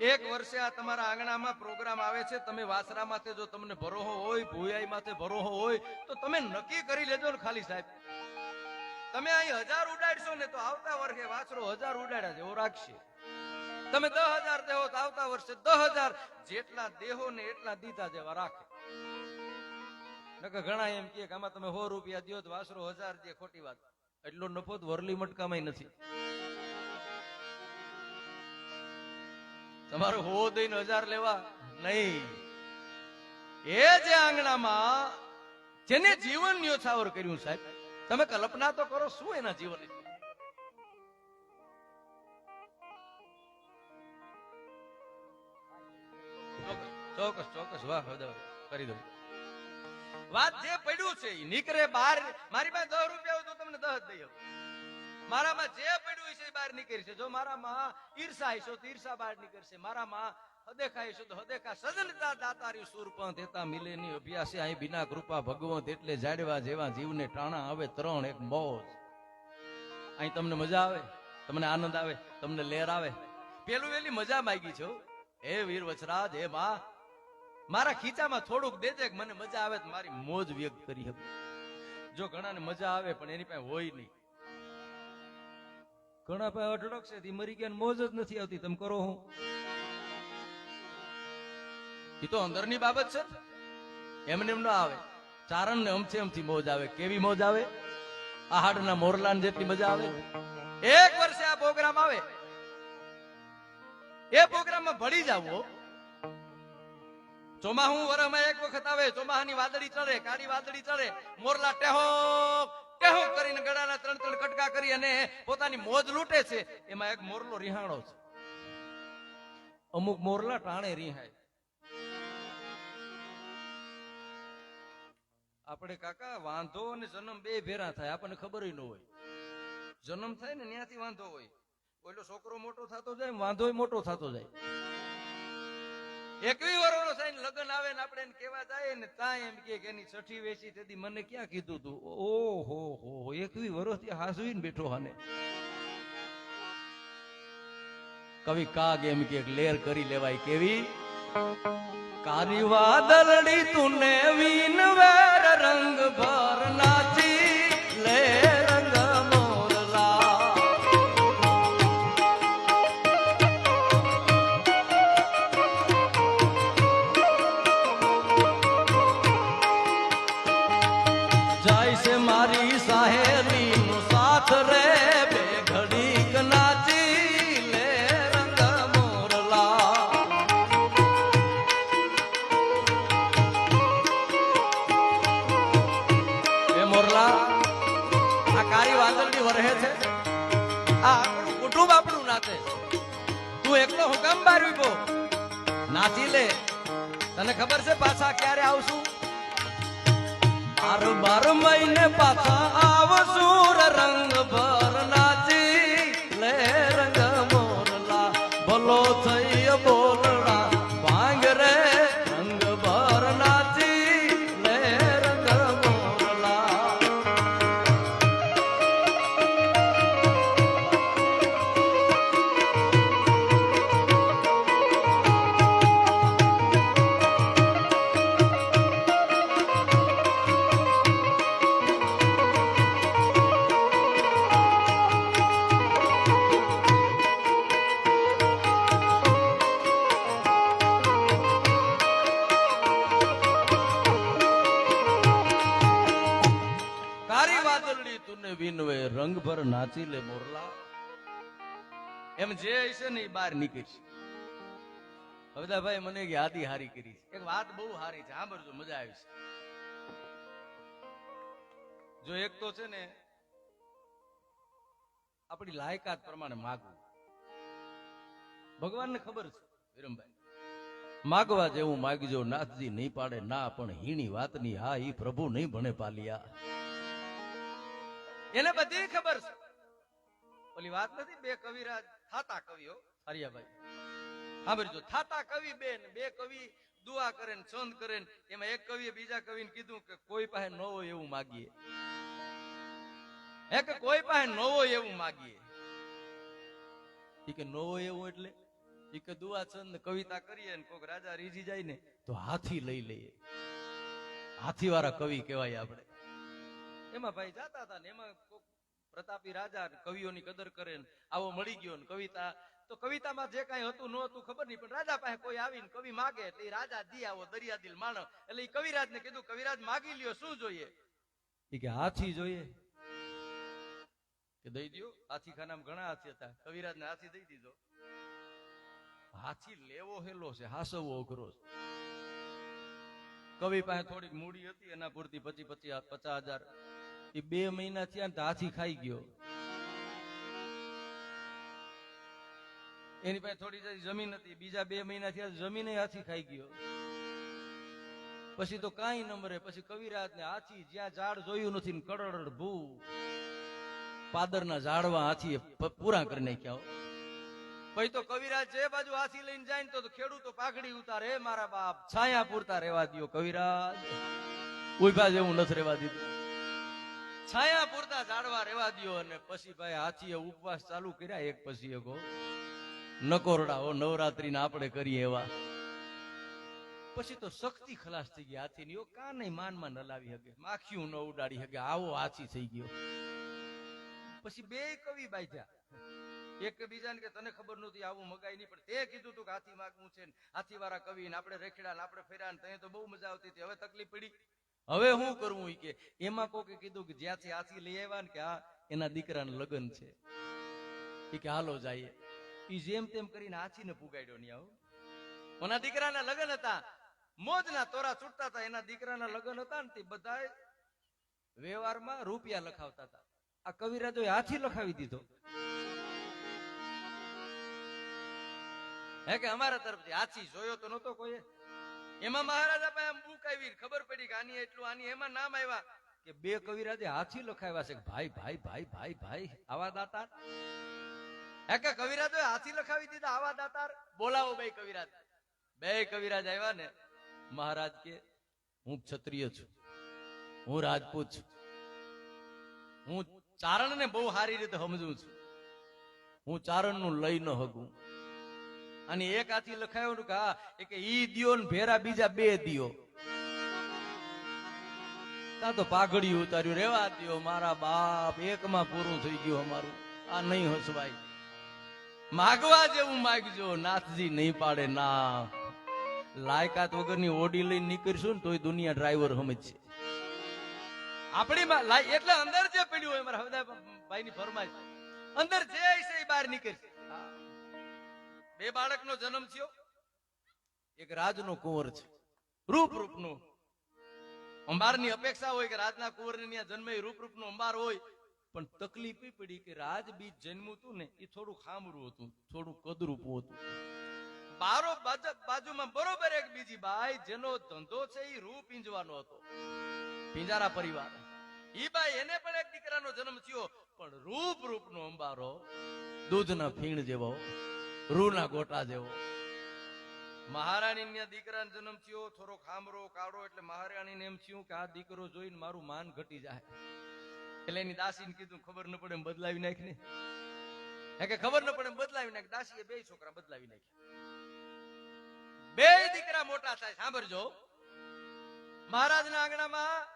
એક વર્ષે આ તમારા આંગણામાં પ્રોગ્રામ આવે છે, તમે વાસરા માથે જો તમને ભરોહો હોય, ભૂયાઈ માથે ભરોહો હોય તો તમે નક્કી કરી લેજો ને ખાલી સાહેબ, તમે અહીં 1000 ઉડાડશો ને તો આવતા વર્ષે વાસરો 1000 ઉડાડ્યા જેવો રાખશે. તમે 10,000 દેહો તો આવતા વર્ષે 10,000 જેટલા દેહો ને એટલા દીધા જેવા રાખે. ઘણા એમ કે આમાં તમે 100 રૂપિયા દો તો વાસરો 1000 દે, ખોટી વાત. એટલો નફો તો વરલી મટકામાં નથી. તમારો 100 દઈને 1000 લેવા નહીં. એ જે આંગણામાં જેને જીવન ન્યોછાવર કર્યું સાહેબ, તમે કલ્પના તો કરો શું એના જીવન. ચોક્કસ ચોક્કસ વાહ કરી દઉં. વાત જે પડ્યું છે એ નીકળે બહાર. મારી પાસે 10 રૂપિયા હોય તો તમને 10 જ દઈ આવું. મારામાં જે પડ્યું છે એ બહાર નીકળશે. જો મારામાં ઈર્ષા હશો તો ઈર્ષા બહાર નીકળશે. મારામાં હદેખા હશો તો હદેખા. સજનતા દાતારી સુરપંથ હેતા મિલેની અભ્યાસે અહીં બિના કૃપા ભગવંત, એટલે જાડવા જેવા જીવને ટાણા આવે ત્રણ, એક મોજ. અહીં તમને મજા આવે, તમને આનંદ આવે, તમને લહેર આવે. પેલું વેલી મજા માંગી છો હે વીર વચરાજ, હે બા મારા ખીચામાં થોડુંક દેજે કે મને મજા આવે તો મારી મોજ વ્યક્ત કરી શકું. જો ઘણાને મજા આવે પણ એની પાસે હોય નહીં. ઘણા પાસે અઢળક છે, મરી ગયા મોજ જ નથી આવતી. તમે કરો હું એ તો અંદરની બાબત છે, એમને એમ ના આવે. ચારણ ને અમથી અમથી મોજ આવે. કેવી મોજ આવે? આહાડના મોરલાન જેટલી મજા આવે. એક વર્ષે આ પ્રોગ્રામ આવે, એ પ્રોગ્રામમાં ભળી જાવો. ચોમાહું વરમાં એક વખત આવે, ચોમાહાની વાદળી ચડે, કાળી વાદળી ચડે, મોરલા ટેહો ટેહો કરીને ગળાના 3 કટકા કરી અને પોતાની મોજ લૂંટે છે. એમાં એક મોરલો રિહાણો છે. અમુક મોરલા ટાણે રિહાય. આપણે કાકા વાંધો અને જન્મ બે ભેરા થાય, આપણને ખબર ન હોય. જન્મ થાય ને ત્યાંથી વાંધો હોય. ઓલો છોકરો મોટો થતો જાય, વાંધો મોટો થતો જાય. 21 વર્ષનો થાય ને લગ્ન આવે ને આપણે એને કેવા જાય ને ત્યાં એમ કે એની છઠ્ઠી વેચી તેથી મને ક્યાં કીધું તું. ઓહો હો 21 વર્ષથી હાસવીને બેઠો. હાને કવિ કાગ એમ કે લેર કરી લેવાય. કેવી? કારી વાદળડી તુને વીન વેર રંગ ભર નાચી લે રંગ મોરલા. જાય છે મારી સાહેલી નો સાથ રે, બે ઘડીક નાચી લે રંગ મોરલા. મોરલા આ કાળી વાદળની વરહે છે, આ આપણું કુટુંબ આપણું નાચે. તું એકલો હુકમ બાર વીપો નાચી લે. તને ખબર છે પાછા ક્યારે આવશું? 12 મહિને પાછા આવશું રંગ ભર નાચી લે રંગ મોરલા. ભલો થઈ બોલડા ભાંગ રે રંગ ભર નાચી લે રંગ મોરલા. વાદળી તુને વિનવે રંગ ભર નાચી લે મોરલા. એમ જે હશે ને એ બહાર નીકળશે. ભાઈ મને યાદી હારી કરી છે. એક વાત બહુ હારી છે, સાંભળજો, મજા આવી છે. જો એક તો છે ને આપણી લાયકાત પ્રમાણે માગવું. ભગવાનને ખબર છે વિરમભાઈ, માગવા જેવું માગજો, નાથજી નહીં પાડે ના, પણ હીણી વાતની હા ઈ પ્રભુ નહીં ભણે પાલિયા. એને બધી ખબર છે. ઓલી વાત નથી, બે કવિરાજ થાતા કવિઓ હરિયાભાઈ, સાંભળજો, થાતા કવિ બે કવિ દુઆ કરે ને છંદ કરે ને, એમાં એક કવિએ બીજા કવિને કીધું કે કોઈ પાસે ન હોય એવું માગીએ. કે કોઈ પાસે ન હોય એવું માગીએ. ઈ કે ન હોય એવું એટલે ઈ કે દુઆ છંદ કવિતા કરીએ ને કોઈક રાજા રીઝી જાય ને તો હાથી લઈ લઈએ. હાથી વાળા કવિ કહેવાય આપણે. એમાં ભાઈ જાતા હતા ને એમાં પ્રતાપી રાજા કવિઓની કદર કરે ને આવો મળી ગયો ને કવિતા, તો કવિતામાં જે કઈ હતું ન હતું ખબર નહીં, પણ રાજા પાસે કોઈ આવીને કવિ માગે એટલે રાજા દી આવો દરિયાદિલ માણસ. એટલે એ કવિરાજ ને કીધું, કવિરાજ માગી લ્યો, શું જોઈએ? એ કે હાથી જોઈએ. કે દઈ દો. હાથી ખાનામાં ઘણા હાથી હતા, કવિરાજ ને હાથી દઈ દીધો. હાથી લેવો હેલો છે, હાસવો અઘરો છે. કવિ પાસે થોડીક મૂડી હતી, એના પૂરતી 50,000 એ 2 મહિના થયા ને હાથી ખાઈ ગયો. એની પાસે થોડી જમીન હતી, બીજા 2 મહિના થયા જમીન હાથી ખાઈ ગયો. પછી તો કાંઈ ન મરે. પછી કવિરાજ ને હાથી જ્યાં ઝાડ જોયું નથી ને કડડ ભૂ પાદરના ઝાડવા હાથી પૂરા કરી નાખ્યા. પછી તો કવિરાજ જે બાજુ હાથી લઈને જાય ને તો ખેડૂતો પાઘડી ઉતારે, મારા બાપ છાયા પૂરતા રહેવા દો કવિરાજ, ઉભા જેવું નથી રહેવા દીધું, છાયા પૂરતા ઝાડવા રહેવા દો. અને પછી ભાઈ હાથીએ ઉપવાસ ચાલુ કર્યા, એક પછી એક નકોરડા નવરાત્રી ના આપણે કરીએ એવા. પછી તો શક્તિ ખલાસ થઈ ગઈ હાથીની. કા નહીં માનમાં ન લાવી શકે, માખીયું ન ઉડાડી શકે, આવો હાથી થઈ ગયો. પછી 2 કવિ બાંધ્યા. એક બીજાને કે તને ખબર નહોતી આવું મગાઈ નહીં, પણ તે કીધું તું કે હાથી માગવું છે ને હાથી વાળા કવિ ને આપણે રેખડા ને આપણે ફેર્યા ને તને તો બહુ મજા આવતી હતી, હવે તકલીફ પડી, હવે શું કરવું? ઈ કે એમાં કોકે કીધું કે જ્યાંથી હાથી લઈ આવ્યા ને કે આ એના દીકરાનું લગ્ન છે, ઈ કે હાલો જઈએ. ઈ જેમ તેમ કરીને હાથીને પુગાડ્યો નહીં. આવું ઓના દીકરાના લગ્ન હતા, મોજના તોરા છૂટતા હતા. એના દીકરાના લગ્ન હતા ને તે બધા વ્યવહારમાં રૂપિયા લખાવતા હતા. આ કવિરાજોએ હાથી લખાવી દીધો. હે કે અમારા તરફથી હાથી જોયો તો નતો કોઈ. એમાં મહારાજા પાસે બુક આવી, ખબર પડી કે આની એટલું, આની એમાં નામ આવ્યા કે 2 કવિરાજે હાથી લખાવ્યા છે. ભાઈ ભાઈ ભાઈ ભાઈ ભાઈ આવા દાતાર. હે કે કવિરાજોએ હાથી લખાવી દીધા, આવા દાતાર બોલાવો 2 કવિરાજ. 2 કવિરાજ આવ્યા ને મહારાજ કે હું ક્ષત્રિય છું, હું રાજપૂત છું, હું ચારણ ને બહુ સારી રીતે સમજું છું, હું ચારણ નું લઈ ન હગું. અને એક હાથી લખાયો કે હા કે ઈ દિયો ને ભેરા બીજા 2 દિયો. તા તો પાઘડી ઉતાર્યું, રેવા દિયો મારા બાપ, એકમાં પૂરું થઈ ગયું અમારું. આ નહીં હસવાય. માગવા જેવું માગજો, નાથજી નહીં પાડે ના. લાયકાત વગરની ઓડી લઈને નીકળશું ને તોય દુનિયા ડ્રાઈવર સમજશે. આપણી એટલે અંદર જે પડ્યું હોય, મારા હવદાભાઈ ની ફરમાઈશ, અંદર જે છે એ બહાર નીકળશે. 2 બાળકનો જન્મ થયો. એક રાજનો કુંવર છે, રૂપ રૂપનો. અંબારની અપેક્ષા હોય કે રાજના કુંવરને ત્યાં જન્મે રૂપરૂપનો અંબાર હોય, પણ તકલીફ એ પડી કે રાજ બીજ જન્મ્યું હતું ને એ થોડું ખામરું હતું, થોડું કદરૂપું હતું. બાજુમાં બરોબર એક બીજી બાઈ જેનો ધંધો છે એ રૂ પીંજવાનો હતો, પિંજારા પરિવાર. ઈ બાઈ એને પણ એક દીકરાનો જન્મ થયો, પણ રૂપનો અંબારો, દૂધના ફીણ જેવો, રૂના ગોટા જેવો. મહારાણી દીકરાનો જન્મ થયો, થોડો ખામરો કાળો, એટલે મહારાણીને એમ થયું કે આ દીકરો જોઈને મારું માન ઘટી જાય. એટલે એની દાસીને કીધું ખબર ન પડે એમ બદલાવી નાખ ને. કે ખબર ન પડે એમ બદલાવી નાખ. દાસીએ 2 છોકરા બદલાવી નાખ્યા. 2 દીકરા મોટા થાય. સાંભળજો, મહારાજના આંગણામાં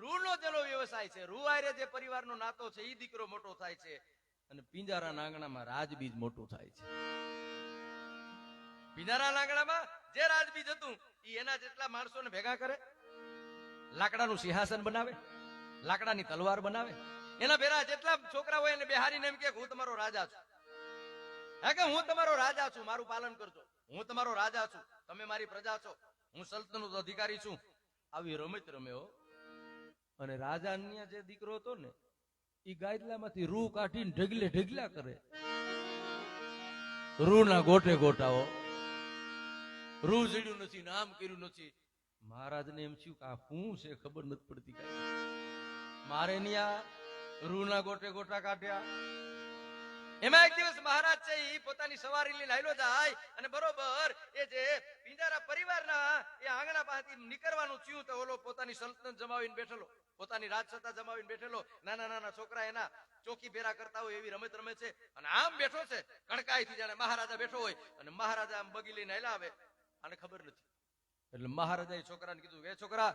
રૂનો જેનો વ્યવસાય છે, રૂ આરે જે પરિવારનો નાતો છે એ દીકરો મોટો થાય છે, અને પિંજારાના આંગણામાં રાજબીજ મોટું થાય છે. પિંજારાના આંગણામાં જે રાજબીજ હતું એ એના જેટલા માણસોને ભેગા કરે, લાકડાનું સિંહાસન બનાવે, લાકડાની તલવાર બનાવે. એના ભેરા જેટલા છોકરા હોય એને બેહારીને એમ કે હું તમારો રાજા છું. હે કે હું તમારો રાજા છું, મારું પાલન કરજો. હું તમારો રાજા છું, તમે મારી પ્રજા છો, હું સલ્તનત અધિકારી છું. આવી રમત રમે હો. અને રાજાની જે દીકરો હતો ને એ ગાયદલામાંથી રૂ કાઢીને ઢગલે ઢગલા કરે. રૂ ના ગોટે ગોટાઓ, રૂ જડ્યું નથી, નામ કર્યું નથી. મહારાજને એમ થયું કે આ શું છે ખબર નથી પડતી કઈ. મારે ન્યા રૂ ના ગોટે ગોટા કાઢ્યા. એમાં એક દિવસ મહારાજ છે એ પોતાની સવારી લઈને હાલ્યો જાય અને બરોબર એ જે પિંજારા પરિવારના એ આંગણા પાસેથી નીકળવાનું થયું તો ઓલો પોતાની સલ્તનત જમાવીને બેઠેલો, પોતાની રાજસત્તા જમાવીને બેઠેલો, નાના નાના છોકરા એના ચોકી ફેરા કરતા હોય એવી રમત રમે છે. અને આમ બેઠો છે કડકાઈથી, જાણે મહારાજા બેઠો હોય. અને મહારાજા આમ બગી લઈને હાલ્યા આવે, આને ખબર નથી. એટલે મહારાજાએ છોકરાને કીધું, એ છોકરા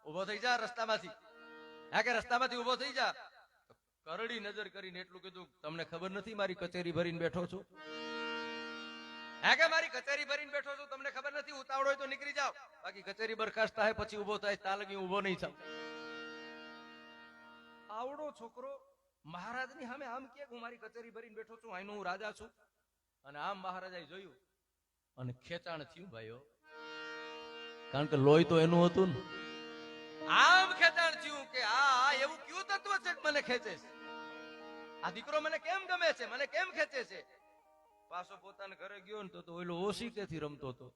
ઉભો થઈ જા રસ્તામાંથી. હા કે રસ્તામાંથી ઉભો થઈ જા. કરડી નજર કરીને એટલું કીધું, તમને ખબર નથી મારી કચેરી ભરીને બેઠો છું? હા કે મારી કચેરી ભરીને બેઠો છું, તમને ખબર નથી? ઉતાવળ હોય તો નીકળી જાઓ, બાકી કચેરી બરખાસ્ત થાય પછી ઉભો થાય, ત્યાં લગી ઉભો નહીં થાવ. આવડો છોકરો મહારાજની સામે આમ કે હું મારી કચેરી ભરીને બેઠો છું, આનો હું રાજા છું. અને આમ મહારાજાએ જોયું અને ખેંચાણ થયું ભાઈઓ, કારણ કે લોહી તો એનું હતું ને. આમ ખેંચાણ થયું કે આ એવું કયું તત્વ છે કે મને ખેંચે છે? આ દીકરો મને કેમ ગમે છે, મને કેમ ખેંચે છે? પાછો પોતાના ઘરે ગયો ને તો ઓલો ઓછી કેથી રમતો હતો.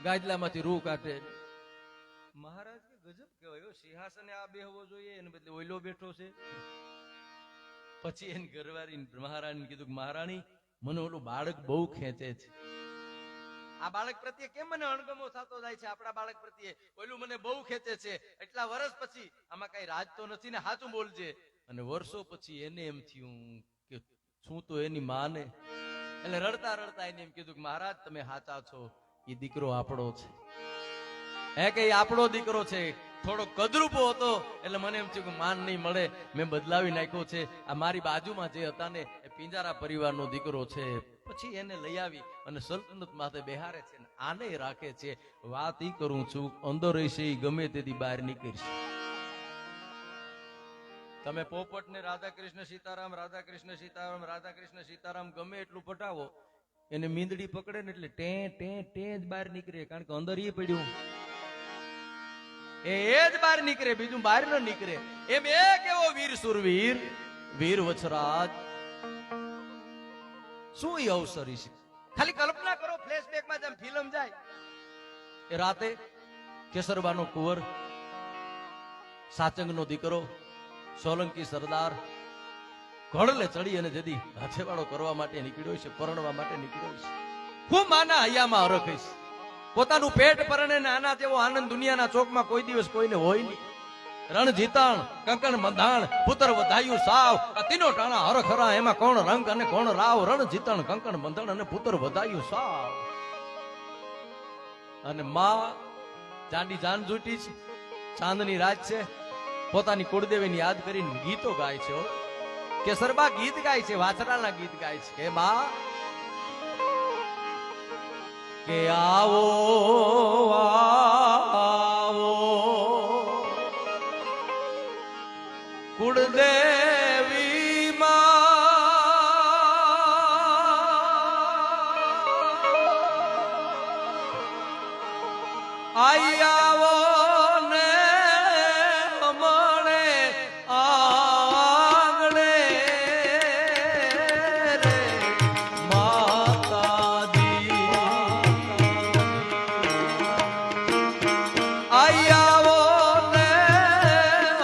ગાજલામાંથી રૂ કાઢે. મહારાજ કે ગજબ કહેવાય, સિંહાસને આ બેહવો જોઈએ એને બદલે ઓઈલો બેઠો છે. પછી એની ઘરવાળી મહારાણી કીધું કે મહારાણી મને ઓલું બાળક બહુ ખેંચે છે. આ બાળક પ્રત્યે કેમ મને અણગમો થતો જાય છે? આપણા બાળક પ્રત્યે ઓલું મને બહુ ખેંચે છે. એટલા વર્ષ પછી આમાં કઈ રાજ તો નથી ને, સાચું બોલજે. અને વર્ષો પછી એને એમ થયું કે શું તો એની માને. એટલે રડતા રડતા એને એમ કીધું કે મહારાજ તમે સાચા છો, એ દીકરો આપણો છે. હે કે એ આપણો દીકરો છે. થોડો કદરૂપો હતો એટલે મને એમ થયું કે માન નહીં મળે, મેં બદલાવી નાખ્યો છે. આ મારી બાજુમાં જે હતા ને એ પિંજારા પરિવારનો દીકરો છે. પછી એને લઈ આવી અને સલ્તનત માથે બેહારે છે, આને રાખે છે. વાત ઈ કરું છું, અંદર હશે એ ગમે તેથી બહાર નીકળશે. તમે પોપટ ને રાધા કૃષ્ણ સીતારામ, રાધા કૃષ્ણ સીતારામ, રાધા કૃષ્ણ સીતારામ ગમે એટલું પટાવો, એને મીંદડી પકડે ને એટલે ટે ટે ટે જ બહાર નીકળે. કારણ કે અંદર એ પડ્યું, એ જ બહાર નીકળે, બીજું બહાર ન નીકળે. એમ એક એવો વીર સુરવીર, વીર વછરાજ, શું એ અવસર છે? ખાલી કલ્પના કરો, ફ્લેશબેકમાં જેમ ફિલ્મ જાય. એ રાતે કેસરબાનો કુંવર, સાચંગનો દીકરો, સોલંકી સરદાર ઘોડલે ચડી અને જદી હાથેવાળો કરવા માટે નીકળ્યો છે, પરણવા માટે નીકળ્યો છે. હું માના હૈયામાં હરખ છે. પોતાનું પેટ પરણે ને આના જેવો આનંદ દુનિયાના ચોકમાં કોઈ દિવસ કોઈને હોય નહીં. રણ જીતાણ, કંકણ બંધાણ, પુત્ર વધાયું સાવ, આ તીનો ટાણા હરખરા, એમાં કોણ રંગ અને કોણ રાવ. રણ જીતાણ, કંકણ બંધાણ અને પુત્ર વધાયું સાવ. અને માં ચાંદી જાન જૂટી છે, ચાંદની રાત છે. પોતાની કુળદેવીની યાદ કરીને ગીતો ગાય છે. કેસરબા ગીત ગાય છે, વાછરાના ગીત ગાય છે. કે માં કે આવો આવો કુળદેવી માં આઈ આવો ને અમણે આંગણે રે માતાજી આઈ આવો ને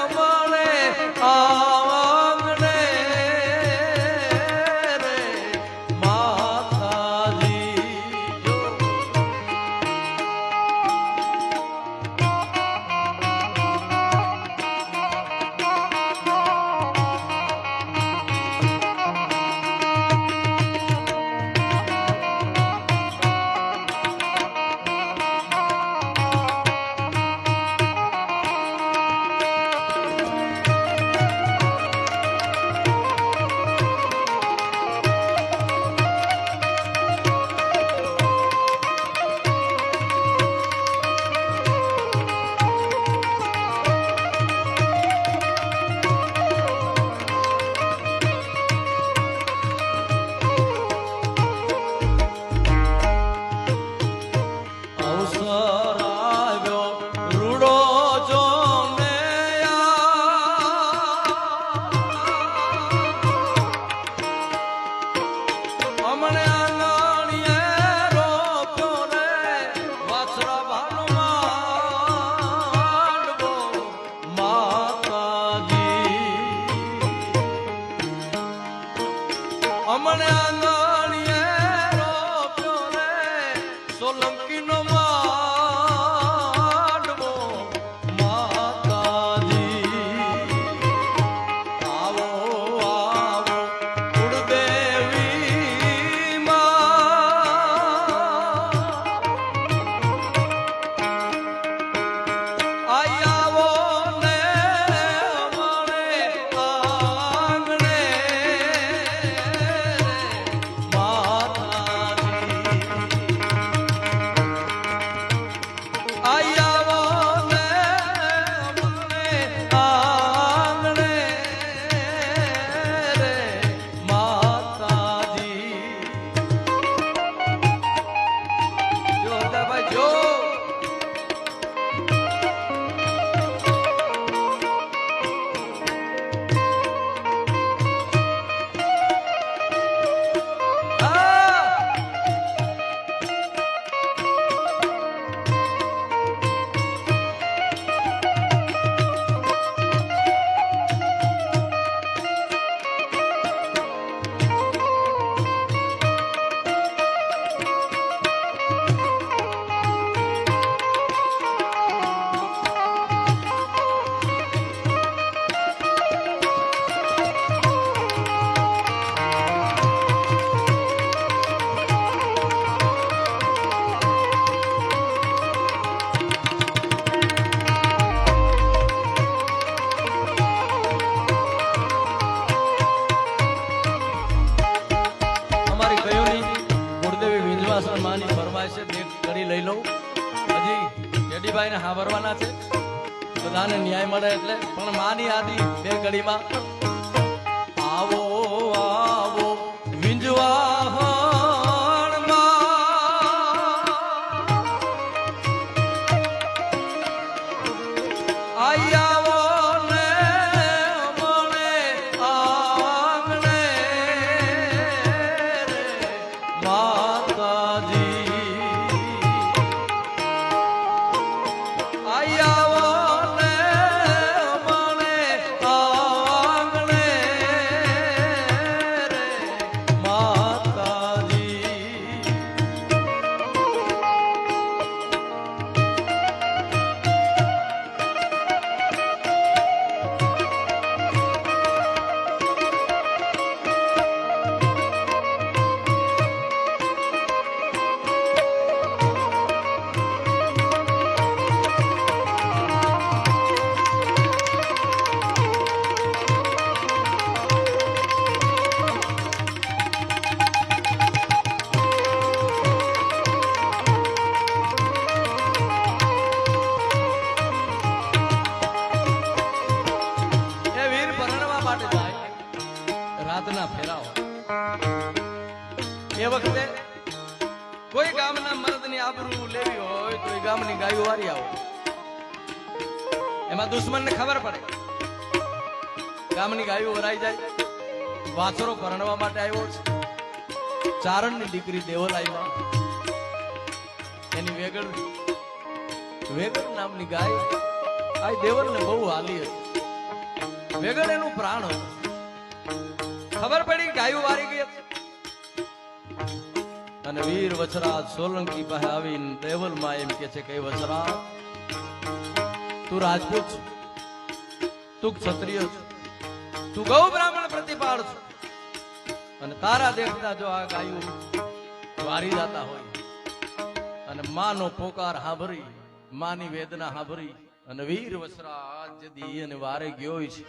અમણે આંગણે રે માતાજી. બધાને સાંભળવાના છે, બધાને ન્યાય મળે એટલે. પણ માની આદિ બે ઘડીમાં આવો આવો વિંજવા રાતના ફેરાવો. એ વખતે કોઈ ગામના મર્દની આબરૂ લેવી હોય તો એ ગામની ગાયો વારી આવો. એમાં દુશ્મનને ખબર પડે, ગામની ગાયો વરાઈ જાય. વાછરો પરણવા માટે આવ્યો છે, ચારણની દીકરી દેવલ આવ્યા, એની વેગળ નામની ગાય આ દેવલને બહુ હાલી હતી. વેગળ એનું પ્રાણ હતું. ખબર પડી ગાયું વારી ગઈ અને વીર વછરાજ સોલંકી પાસે આવીને દેવલમાં એમ કે છે કે વછરાજ, તું રાજપૂત છું, તું ક્ષત્રિય છું, તું ગૌ બ્રાહ્મણ પ્રતિપાળ છું, અને તારા દેખતા જો આ ગાયું વારી જતા હોય અને માનો પોકાર સાંભળી, માની વેદના સાંભળી અને વીર વછરાજ જદી અને વારે ગયો છે.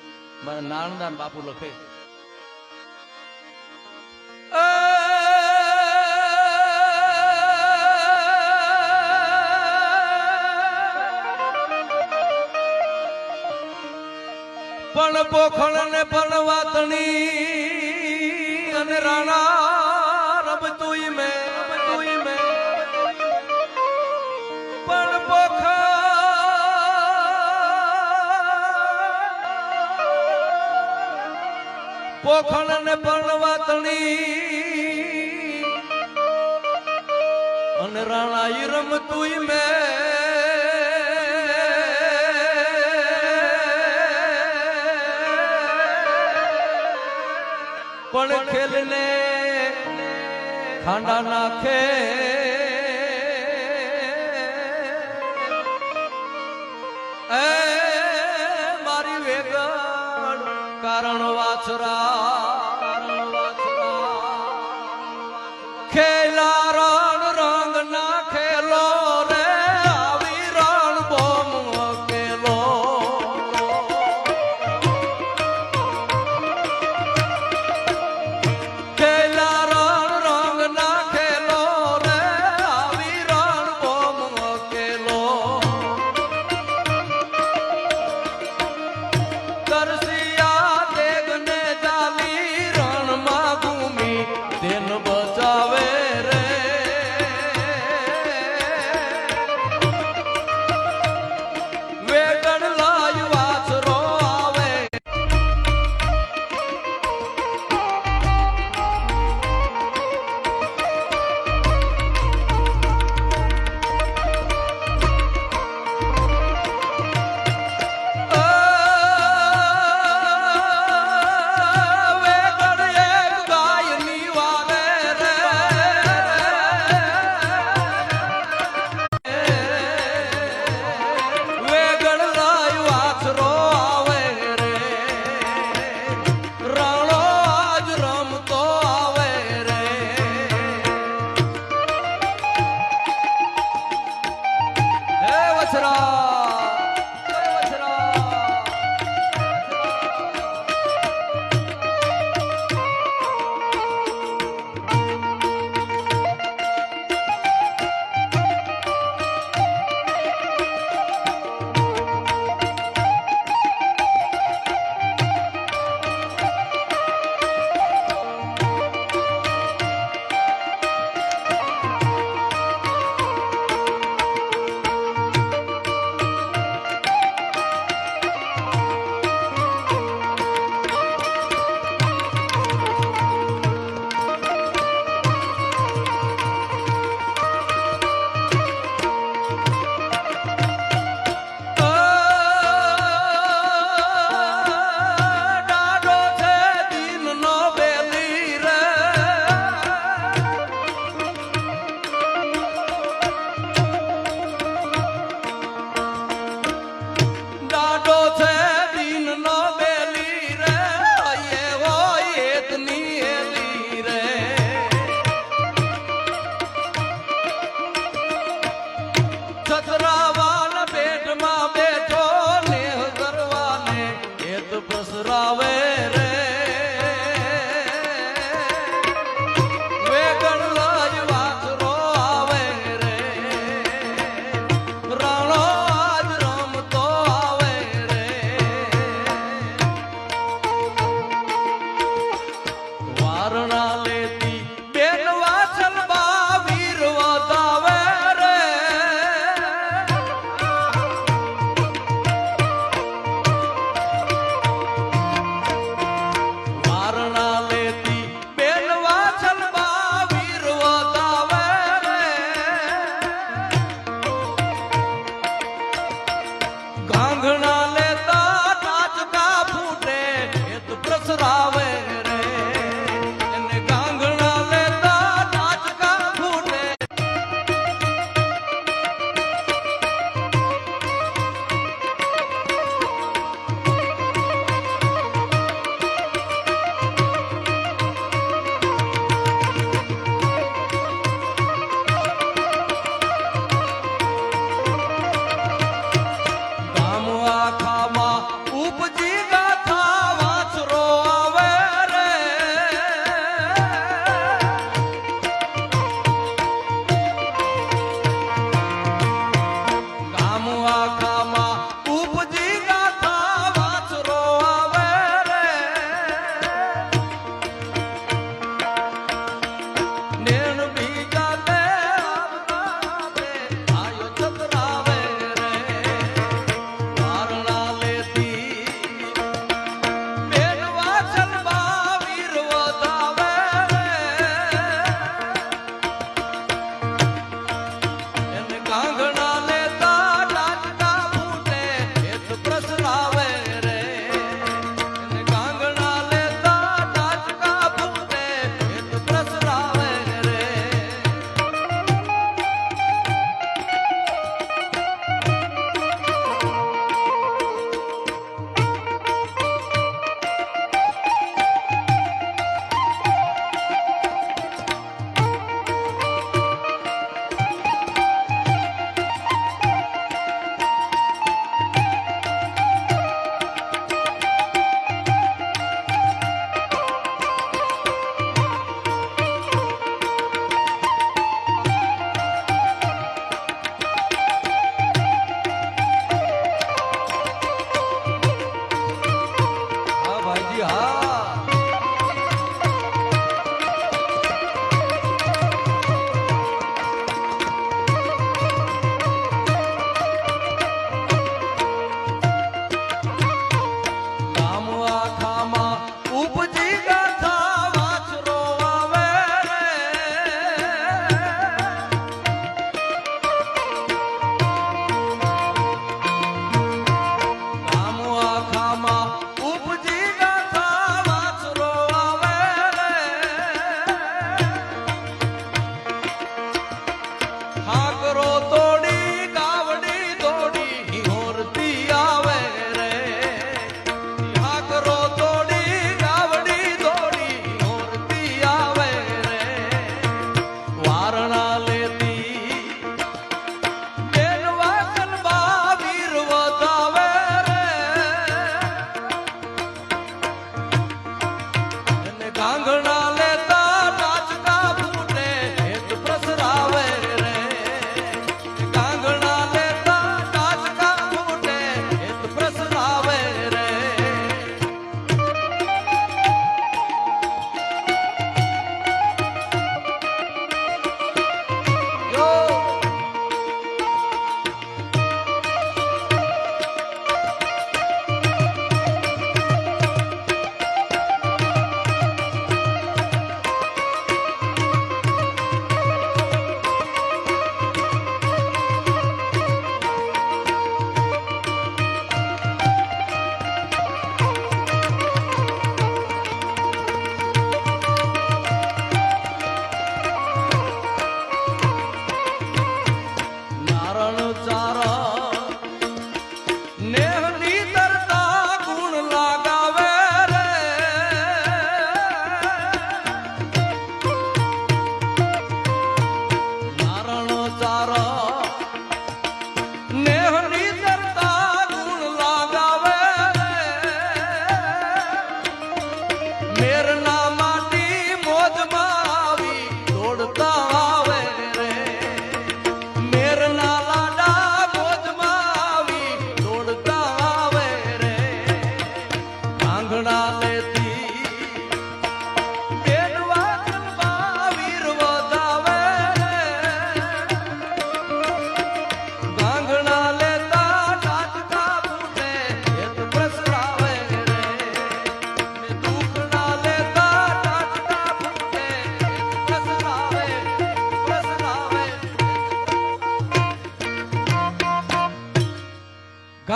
મને નાણદાન બાપુ લખે પણ પોખણ ને પણ વાતણી અને રાણા રમતુંય મેં પણ પોખણ ને પણ વાતણી અને રાણા ઈ રમતુંય મેં પણ ખેલને ખાંડા નાખે એ મારી વેગણ કારણ વાછરા ખેલા રણ રંગ ના ખેલો રે આવી રણ બોમ કેલો દરસિયા દેગને જાલી આવે રે વેગણ લજ વાછરો આવે રે રાણો આજ રમતો આવે રે વારણા લેતી બેન વાછલ બા વીર વધાવે રે વારણા લેતી બેન વાછલ બા વીર વધાવે રે ગાંગણા લેતા ટાચકા ફૂટે હેત પ્રસરાવે રે એને ગાંગણા લેતા ટાચકા ફૂટે ગામ આખામાં ઉપજી ગાથા વાછરો આવે રે ગામ આખામાં ઉપજી ગાથા વાછરો આવે રે નેણ બીજા તે આવનારે આયો ચતરાવે રે વારણા લેતી બેન વાછલ બા વીર વધાવે રે એને ગાંગણા લેતા ટાચકા ફૂટે હેત પ્રસરાવે રે એને ગાંગણા લેતા ટાચકા ફૂટે હેત પ્રસરાવે રે હા ભાઈજી હા ગામ આખામાં ઉપજી ગાથા વાછરો આવે રે ગામ આખામાં ઉપજી ગાથા વાછરો આવે રે હાકરો તોડી ગાવડી દોડી હિહોરતી આવે રે હાકરો તોડી ગાવડી દોડી હિહોરતી આવે રે વારણા લેતી બેન વાછલ બા વીર વધાવે રે એને ગાંગણા લેતા ટાચકા ફૂટે હેત પ્રસરાવે રે ગાંગણા લેતા ટાચકા ફૂટે હેત પ્રસરાવે રે યો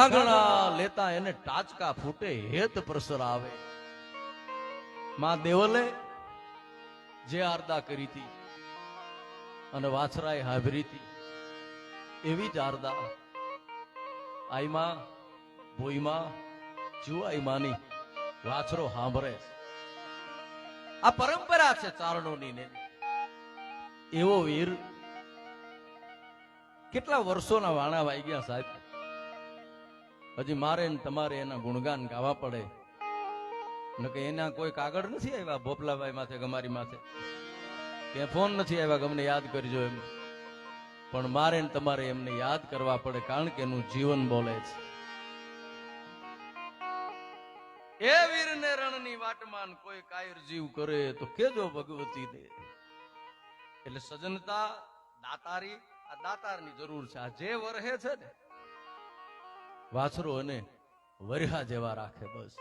ઘાઘણા લેતા એને ટાચકા ફૂટે હેત પ્રસર આવે. માં દેવલે જે આરદા કરી હતી અને વાછરાએ હાભરી હતી એવી જ આરદા આઈમાં ભોઈમાં જુવાઈ માની વાછરો સાંભળે. આ પરંપરા છે ચારણોની ને. એવો વીર કેટલા વર્ષોના વાણા વાઈ ગયા સાહેબ. હજી મારે ને તમારે એના ગુણગાન ગાવા પડે કે એના કોઈ કાગળ નથી આવ્યા ભોપલાભાઈ માથે ગમારી માથે કે ફોન નથી આવ્યા ગમને યાદ કરજો એમ. પણ મારે ને તમારે એમને યાદ કરવા પડે કારણ કે એનું જીવન બોલે છે. એ વીરને રણની વાટમાન કોઈ કાયર જીવ કરે તો કેજો ભગવતી દે. એટલે સજનતા દાતારી, આ દાતારની જરૂર છે. આ જે વરહે છે ને વાછરો અને વરહા જેવા રાખે. બસ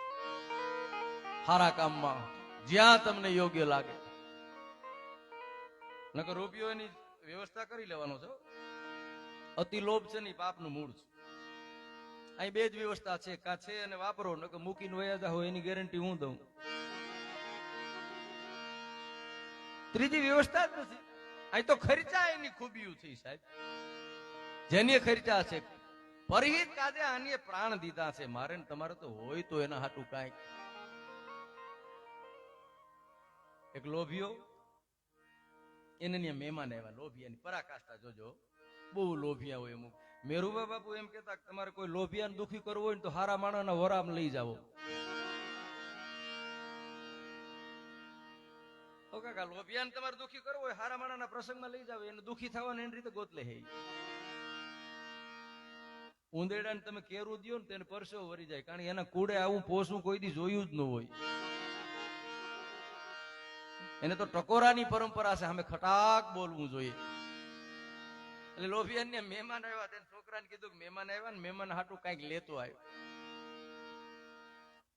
સારા કામમાં જ્યાં તમને યોગ્ય લાગે. નકર રૂપિયોની વ્યવસ્થા કરી લેવાનો છે. અતિ લોભ છે ને પાપનું મૂળ છે. અહીં બે જ વ્યવસ્થા છે, કા છે અને વાપરો, નકર મૂકીને વયા હોય એની ગેરંટી હું દઉં. ત્રીજી વ્યવસ્થા જ નથી. અહીં તો ખર્ચા એની ખૂબીયું છે સાહેબ. જેની ખર્ચા છે પરહિત કાજે આની પ્રાણ દીધા છે. મારે ને તમારે તો હોય તો એના હાટું કાંઈક. એક લોભિયો એને મહેમાન આવ્યા. લોભિયાની પરાકાષ્ઠા જોજો, બહુ લોભિયા હોય અમુક. મેરુબા બાપુ એમ કેતા તમારે કોઈ લોભિયાને દુખી કરવું હોય ને તો હારા માણસના વરામ લઈ જાવો. તો કાકા લોભિયાને તમારે દુખી કરવું હોય હારા માણસના પ્રસંગમાં લઈ જાવ. એને દુખી થવાનું એની રીતે ગોતલે હે. ઉંદેડાને તમે કેરું દો ને તેને પરસો વરી જાય, કારણ કે એના કુડે આવું પોસું કોઈ દી જોયું જ ન હોય. એને તો ટકોરાની પરંપરા છે, અમે ખટાક બોલવું જોઈએ. એટલે લોભિયાને મહેમાન આવ્યા, તેને છોકરાને કીધું કે મહેમાન આવ્યા ને મહેમાન હાટું કઈક લેતો આવ્યો.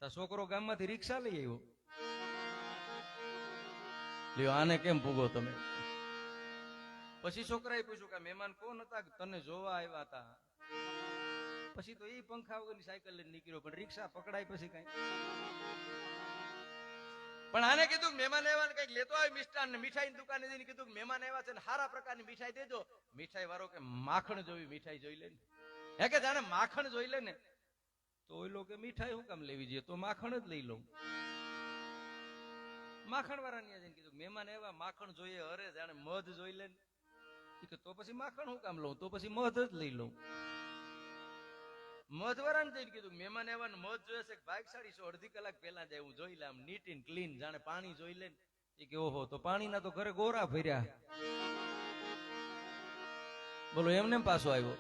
તો છોકરો ગામમાંથી રિક્ષા લઈ આવ્યો. લ્યો આને કેમ ભૂગો તમે? પછી છોકરાએ પૂછ્યું કે મહેમાન કોણ હતા? તને જોવા આવ્યા હતા. પછી તો એ પંખા વગરની સાયકલ લઈને નીકળ્યો, પણ રિક્ષા પકડાય પછી કઈ. પણ આને કીધું મહેમાન આવ્યા કઈક લેતો આવે મિષ્ટાન ને મીઠાઈ દુકાને જઈને કીધું કે મહેમાન આવ્યા છે ને સારા પ્રકારની મીઠાઈ દેજો. મીઠાઈ વાળો કે માખણ જોવી મીઠાઈ જોઈ લે ને. હે કે જાણે માખણ જોઈ લે ને તો ઓઈ લોકો મીઠાઈ શું કામ લેવી જોઈએ, તો માખણ જ લઈ લઉં. માખણ વાળાને જઈને કીધું મહેમાન આવ્યા માખણ જોઈએ. અરે જાણે મધ જોઈ લે ને તો પછી માખણ શું કામ લઉં, તો પછી મધ જ લઈ લઉં. મધવાળાને જઈને કીધું મહેમાન આવ્યા ને મધ જોઈએ છે, ભાગશાળી છો, અડધી કલાક પહેલા જાય હું જોઈ લે, આમ નીટ એન્ડ ક્લીન જાણે પાણી જોઈ લે ને કે ઓહો, તો પાણીના તો ઘરે ગોરા ભર્યા. બોલો એમને પાછો આવ્યો.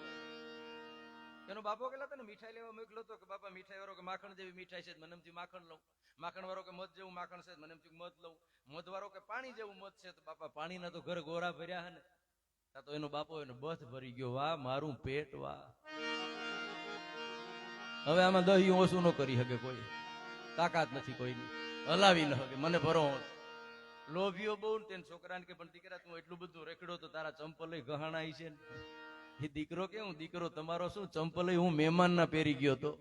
એનો બાપો કેટલા તને મીઠાઈ લેવા મોકલો તો કે બાપા મીઠાઈ વાળો કે માખણ જેવી મીઠાઈ છે મને એમથી માખણ લઉં. માખણ વાળો કે મધ જેવું માખણ છે મને એમથી મધ લઉં. મધ વાળો કે પાણી જેવું મધ છે તો બાપા પાણીના તો ઘરે ગોરા ભર્યા હે ને. તો એનો બાપો એને બથ ભરી ગયો. વાહ મારું પેટ વાહ. હવે આમાં દહીં ઓછું ન કરી શકે કોઈ, તાકાત નથી કોઈની, હલાવી ન શકે. મને ભરો લોભીઓ બહુ ને તેને છોકરાને કે પણ દીકરા તું એટલું બધું રેકડો તો તારા ચંપલ ગહાણા છે ને. એ દીકરો કેવું દીકરો તમારો શું ચંપલ હું મહેમાન ના પહેરી ગયો તો.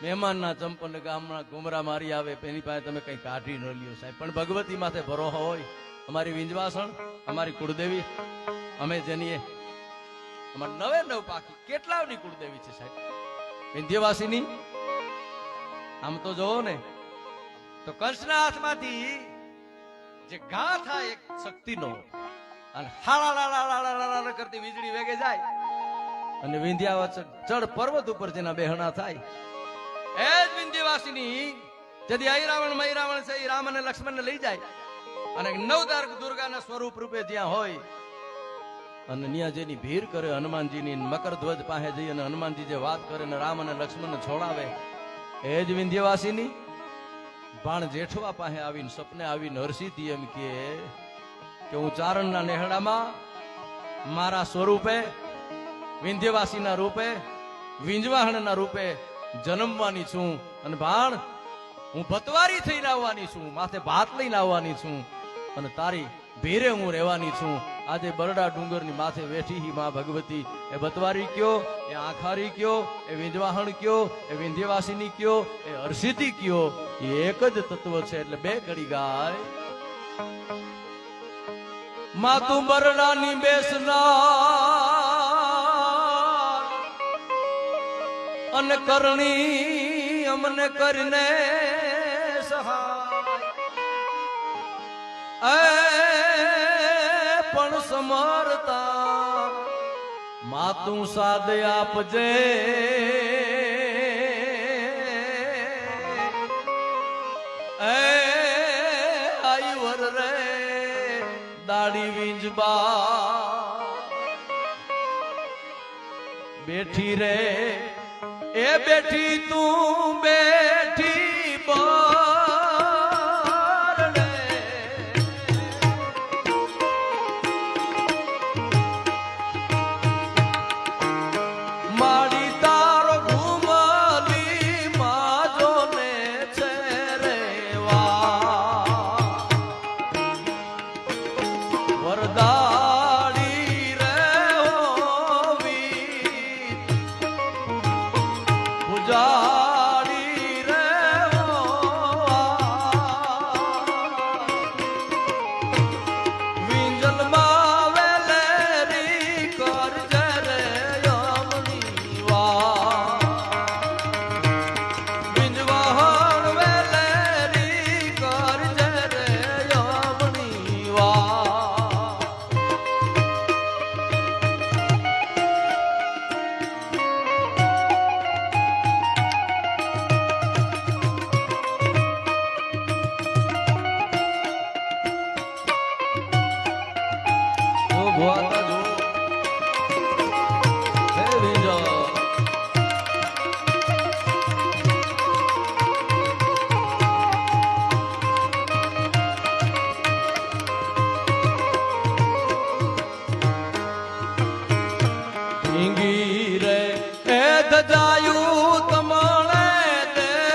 મહેમાન ના ચંપલ ગામના ઘુમરા મારી આવે એની પાસે તમે કઈ કાઢી ન લ્યો સાહેબ. પણ ભગવતી માથે ભરોહો હોય. અમારી વિંજવાસણ, અમારી કુળદેવી, અમે જેની અમારે 99 પાકી કેટલાની કુળદેવી છે સાહેબ વિંધ્યવાસીની. આમ તો જોવો ને તો કંસના હાથમાંથી જે ઘા થાય એક શક્તિનો અને હાળા કરતી વીજળી વેગે જાય અને વિંધ્યાવાસણ ચડ પર્વત ઉપર જેના બેહણા થાય એ જ વિંધ્યવાસીની જદી અહિરાવણ મહિરાવણ છે એ રામ અને લક્ષ્મણ ને લઈ જાય અને નવદાર દુર્ગાના સ્વરૂપ રૂપે જ્યાં હોય અને ન્યા જેની ભીર કરે હનુમાનજીની મકર ધ્વજ પાસે જઈ અને હનુમાનજી જે વાત કરે ને રામ અને લક્ષ્મણ છોડાવે એ જ વિંધ્યવાસીની ભાણ જેઠવા પાસે આવીને સપને આવીને હર્ષિતી એમ કે હું ચારણના નેહડામાં મારા સ્વરૂપે વિંધ્યવાસીના રૂપે વિંજવાહણના રૂપે જન્મવાની છું અને ભાણ હું ભતવારી થઈને આવવાની છું, માથે ભાત લઈને આવવાની છું અને તારી ભેરે હું રહેવાની છું. આજે બરડા ડુંગરની માથે બેઠી હી માં ભગવતી. એ બતવારી કયો, એ આખારી કયો, એ વિંધવાહણ કયો, એ વિંધ્યવાસીની કયો, એ હર્ષિતી કયો, એ એક જ તત્વ છે. એટલે બે કડી ગાય. માતું બરડાની બેસનાર અને કરણી અમને કરીને સહાય પણ સમરતા માતું સાદ આપજે. આઈ વર રે દાડી વીંજબા બેઠી રે એ બેઠી તું બેઠી બારણે માડી તારો ઘુમલી માજો ને છે રેવા વરદાડી રે હોવી પૂજાડી રે વિંજલમાં વેલેરી કરજે રે યમની વા વિંજવાહણ વેલેરી કરજે રે યમની વા. ભુવાતા જો હે વિંજો ઈંગી રે એ ધજાયું તમાણે દેવડે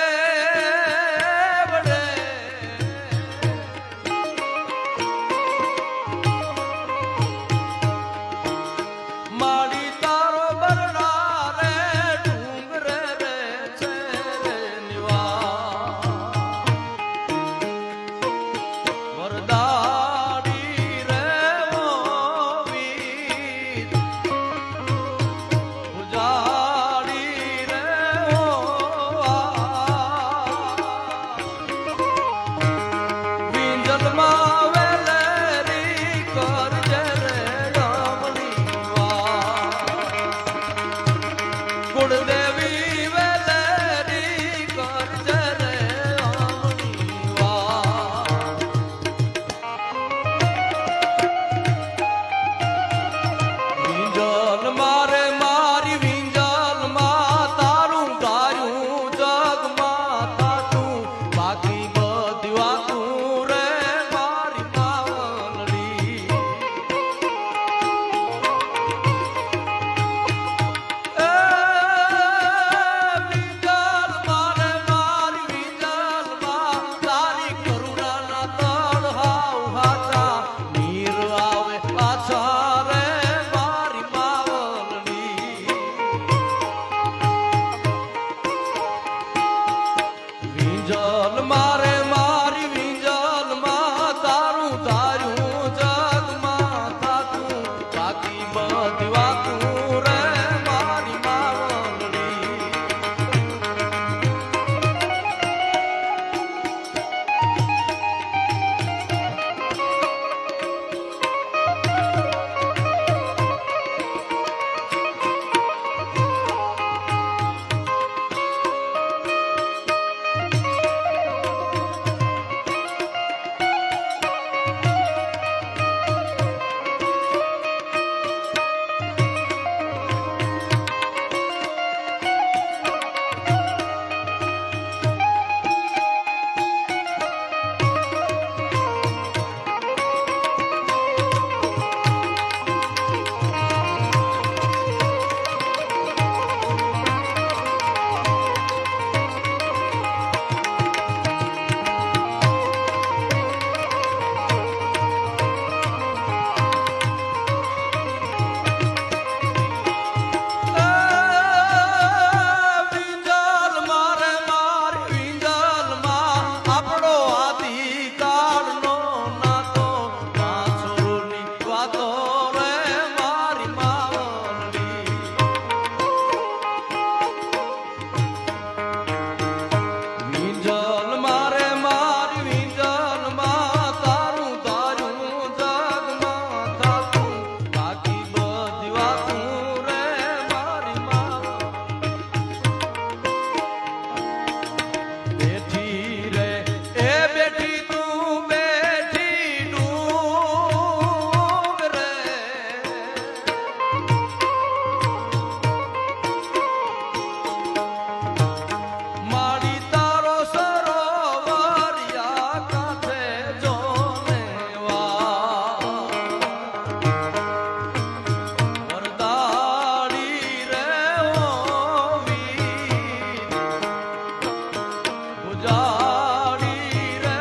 જાડી રે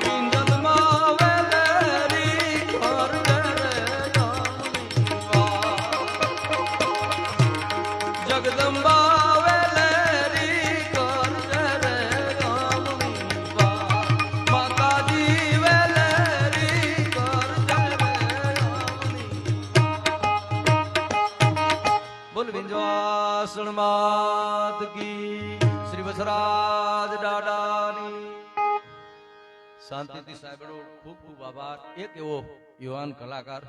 કિંજલમાં વેલેરી કરજે રે ગામની વાત. જગદંબા વેલેરી કરજે રે ગામની વાત. માતાજી વેલેરી કરજે રે ગામની. બોલ વિંજવાસણ માત કી, શ્રી વસરાજ દાદાની. શાંતિથી સાંભળો. ખૂબ ખૂબ આભાર. એક એવો યુવાન કલાકાર